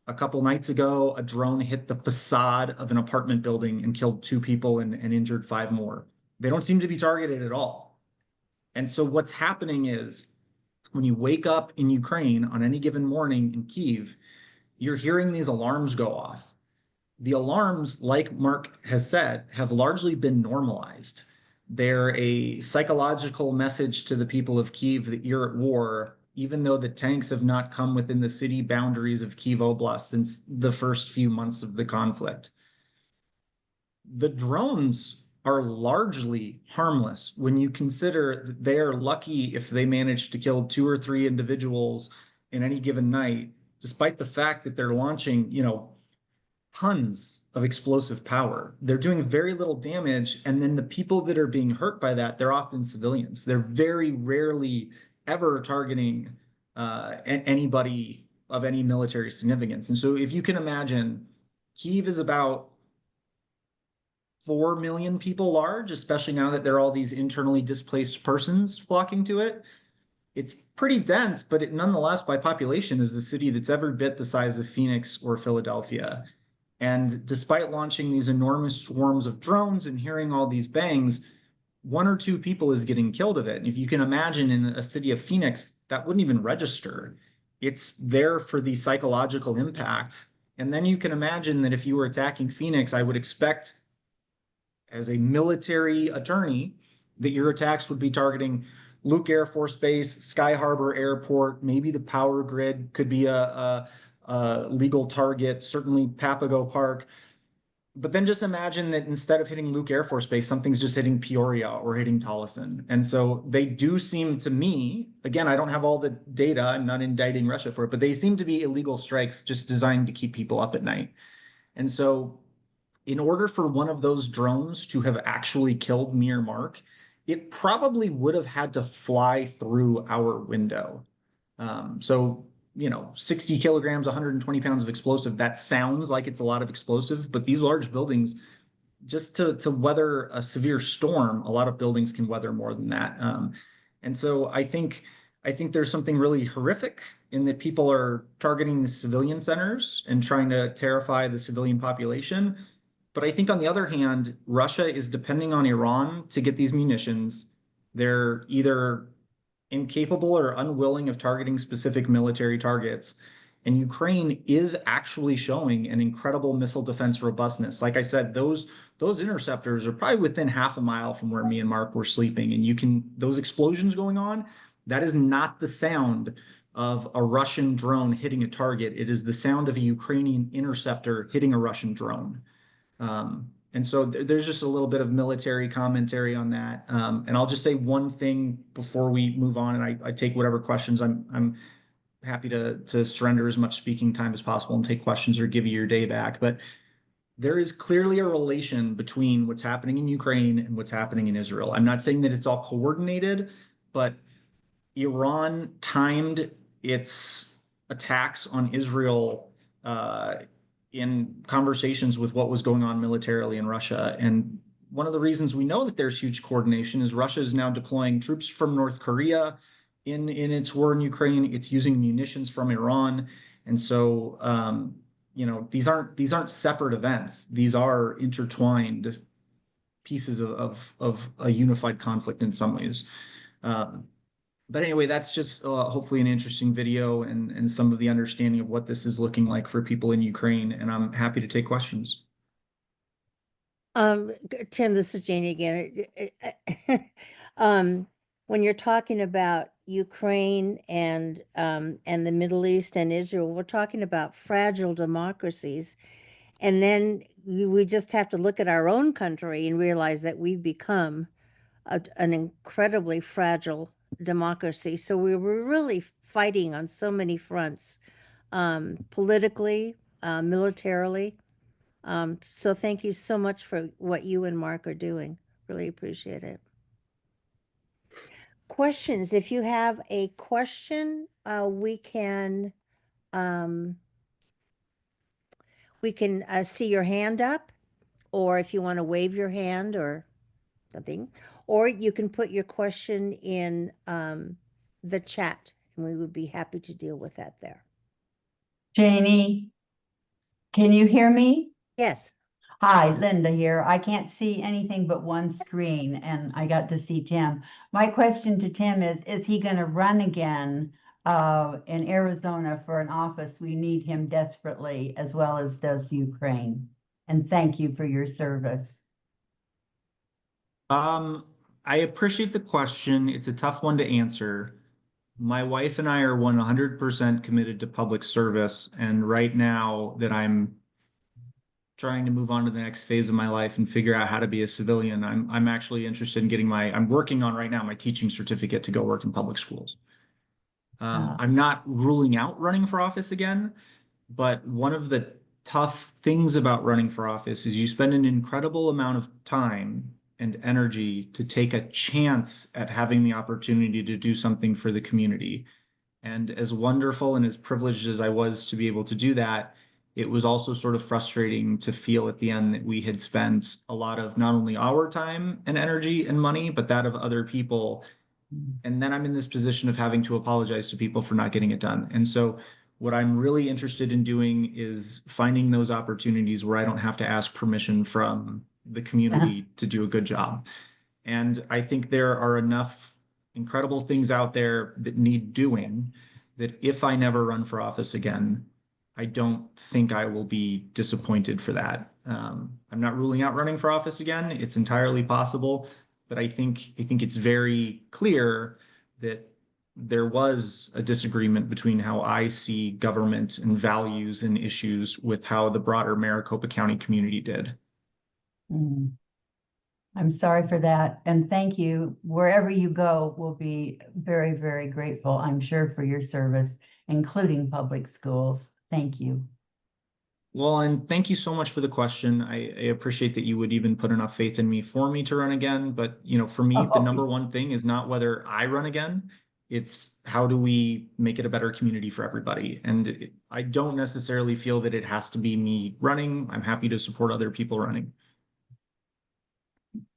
A couple nights ago, a drone hit the facade of an apartment building and killed 2 people and injured 5 more. They don't seem to be targeted at all. And so, what's happening is when you wake up in Ukraine on any given morning in Kyiv, you're hearing these alarms go off. The alarms, like Mark has said, have largely been normalized. They're a psychological message to the people of Kyiv that you're at war, even though the tanks have not come within the city boundaries of Kyiv Oblast since the first few months of the conflict. The drones are largely harmless when you consider that they are lucky if they manage to kill 2 or 3 individuals in any given night, despite the fact that they're launching, tons of explosive power. They're doing very little damage. And then the people that are being hurt by that, they're often civilians. They're very rarely ever targeting anybody of any military significance. And so if you can imagine, Kyiv is about 4 million people large, especially now that there are all these internally displaced persons flocking to it. It's pretty dense, but it nonetheless, by population, is the city that's every bit the size of Phoenix or Philadelphia. And despite launching these enormous swarms of drones and hearing all these bangs, 1 or 2 people is getting killed of it. And if you can imagine in a city of Phoenix, that wouldn't even register. It's there for the psychological impact. And then you can imagine that if you were attacking Phoenix, I would expect, as a military attorney, that your attacks would be targeting Luke Air Force Base, Sky Harbor Airport, maybe the power grid could be a legal target, certainly Papago Park. But then just imagine that instead of hitting Luke Air Force Base, something's just hitting Peoria or hitting Tolleson. And so they do seem to me, again, I don't have all the data, I'm not indicting Russia for it, but they seem to be illegal strikes just designed to keep people up at night. And so in order for one of those drones to have actually killed me or Mark, it probably would have had to fly through our window. So, 60 kilograms, 120 pounds of explosive, that sounds like it's a lot of explosive, but these large buildings, just to weather a severe storm, a lot of buildings can weather more than that. And so I think there's something really horrific in that people are targeting the civilian centers and trying to terrify the civilian population. But I think on the other hand, Russia is depending on Iran to get these munitions. They're either incapable or unwilling of targeting specific military targets. And Ukraine is actually showing an incredible missile defense robustness. Like I said, those interceptors are probably within half a mile from where me and Mark were sleeping. And those explosions going on, that is not the sound of a Russian drone hitting a target. It is the sound of a Ukrainian interceptor hitting a Russian drone. And so there's just a little bit of military commentary on that. And I'll just say one thing before we move on, and I take whatever questions. I'm happy to surrender as much speaking time as possible and take questions or give you your day back. But there is clearly a relation between what's happening in Ukraine and what's happening in Israel. I'm not saying that it's all coordinated, but Iran timed its attacks on Israel in conversations with what was going on militarily in Russia. And one of the reasons we know that there's huge coordination is Russia is now deploying troops from North Korea in its war in Ukraine. It's using munitions from Iran. And so, these aren't separate events. These are intertwined pieces of a unified conflict in some ways. But anyway, that's just hopefully an interesting video and some of the understanding of what this is looking like for people in Ukraine. And I'm happy to take questions. Tim, this is Janie again. When you're talking about Ukraine and the Middle East and Israel, we're talking about fragile democracies. And then we just have to look at our own country and realize that we've become an incredibly fragile democracy. So we were really fighting on so many fronts, politically, militarily. So thank you so much for what you and Mark are doing. Really appreciate it. Questions. If you have a question, we can see your hand up, or if you want to wave your hand or something, or you can put your question in the chat, and we would be happy to deal with that there. Janie, can you hear me? Yes. Hi, Linda here. I can't see anything but one screen, and I got to see Tim. My question to Tim is he going to run again in Arizona for an office? We need him desperately, as well as does Ukraine. And thank you for your service. I appreciate the question. It's a tough one to answer. My wife and I are 100% committed to public service. And right now that I'm trying to move on to the next phase of my life and figure out how to be a civilian, I'm actually interested in getting I'm working on right now my teaching certificate to go work in public schools. I'm not ruling out running for office again, but one of the tough things about running for office is you spend an incredible amount of time and energy to take a chance at having the opportunity to do something for the community. And as wonderful and as privileged as I was to be able to do that, it was also sort of frustrating to feel at the end that we had spent a lot of not only our time and energy and money, but that of other people. And then I'm in this position of having to apologize to people for not getting it done. And so what I'm really interested in doing is finding those opportunities where I don't have to ask permission from the community to do a good job. And I think there are enough incredible things out there that need doing that if I never run for office again, I don't think I will be disappointed for that. I'm not ruling out running for office again. It's entirely possible, but I think it's very clear that there was a disagreement between how I see government and values and issues with how the broader Maricopa County community did. Mm. I'm sorry for that. And thank you. Wherever you go, we'll be very, very grateful, I'm sure, for your service, including public schools. Thank you. Well, and thank you so much for the question. I appreciate that you would even put enough faith in me for me to run again. But, for me, the number one thing is not whether I run again. It's how do we make it a better community for everybody? And I don't necessarily feel that it has to be me running. I'm happy to support other people running.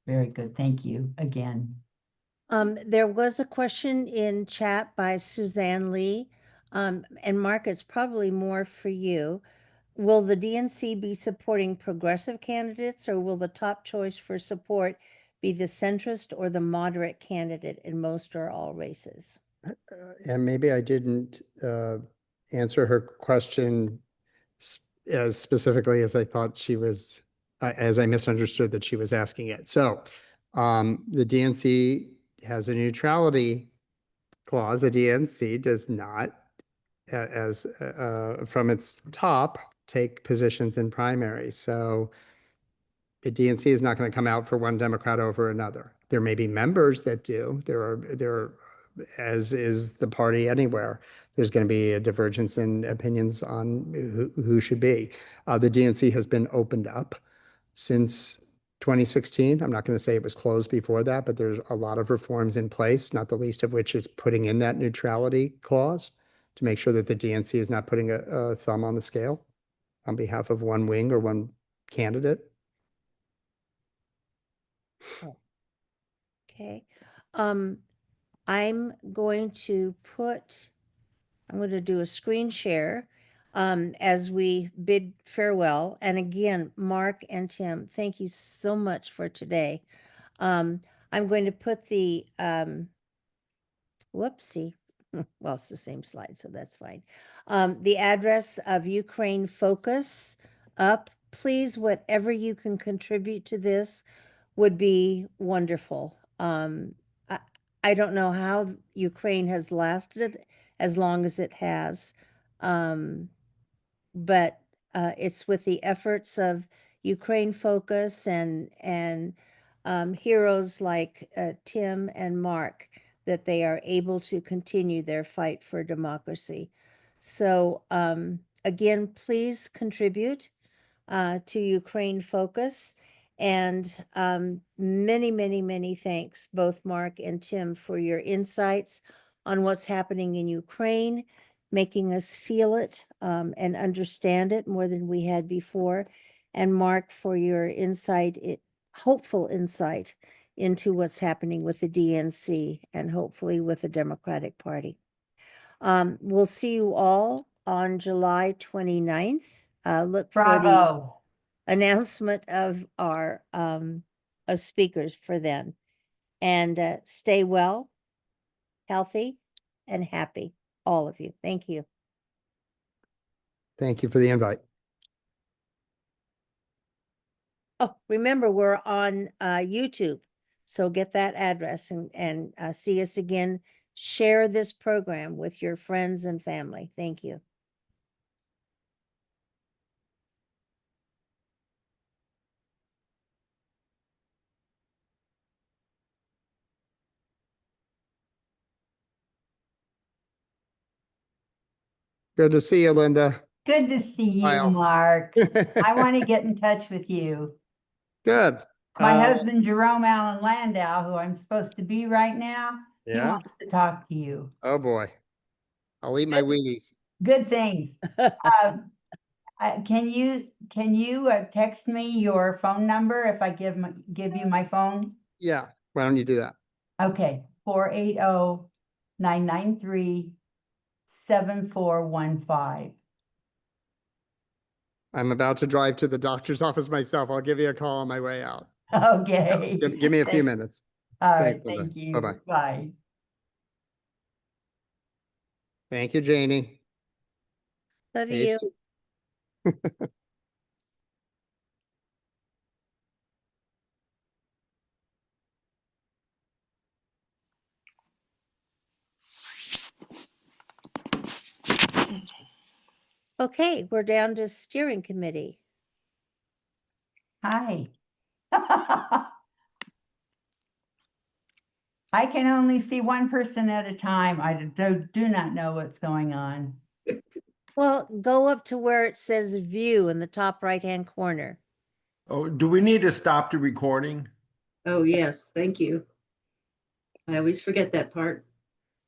Very good. Thank you again. There was a question in chat by Suzanne Lee. And Mark, it's probably more for you. Will the DNC be supporting progressive candidates, or will the top choice for support be the centrist or the moderate candidate in most or all races? And maybe I didn't answer her question as specifically as I thought she was, as I misunderstood that she was asking it. So the DNC has a neutrality clause. The DNC does not, as from its top, take positions in primaries. So the DNC is not going to come out for one Democrat over another. There may be members that do. There are, as is the party anywhere, there's going to be a divergence in opinions on who should be. The DNC has been opened up since 2016. I'm not going to say it was closed before that, but there's a lot of reforms in place, not the least of which is putting in that neutrality clause to make sure that the DNC is not putting a thumb on the scale on behalf of one wing or one candidate. Okay. I'm going to do a screen share as we bid farewell. And again, Mark and Tim, thank you so much for today. I'm going to put the, whoopsie, well, it's the same slide, so that's fine. The address of Ukraine Focus up. Please, whatever you can contribute to this would be wonderful. I don't know how Ukraine has lasted as long as it has, but it's with the efforts of Ukraine Focus and heroes like Tim and Mark that they are able to continue their fight for democracy. So again, please contribute to Ukraine Focus. And many, many, many thanks, both Mark and Tim, for your insights on what's happening in Ukraine, making us feel it and understand it more than we had before. And Mark, for your insight, hopeful insight into what's happening with the DNC and hopefully with the Democratic Party. We'll see you all on July 29th. Look for the Bravo. announcement of our speakers for then. And stay well, healthy, and happy, all of you. Thank you. Thank you for the invite. Oh, remember, we're on YouTube, so get that address and see us again. Share this program with your friends and family. Thank you. Good to see you, Linda. Good to see you, Smile. Mark. I want to get in touch with you. Good. My husband, Jerome Allen Landau, who I'm supposed to be right now, he Yeah. wants to talk to you. Oh boy. I'll eat my Wheaties. Good things. Can you text me your phone number if I give you my phone? Yeah. Why don't you do that? Okay, 480-993-7415. I'm about to drive to the doctor's office myself. I'll give you a call on my way out. Okay. Give me a few minutes. All right, Thanks, Linda. thank you. Bye-bye. Bye. Thank you, Janie. Love Hey, you. Stu. Okay, we're down to steering committee. Hi. I can only see one person at a time. I do not know what's going on. Well, go up to where it says view in the top right-hand corner. Oh, do we need to stop the recording? Oh, yes, thank you. I always forget that part.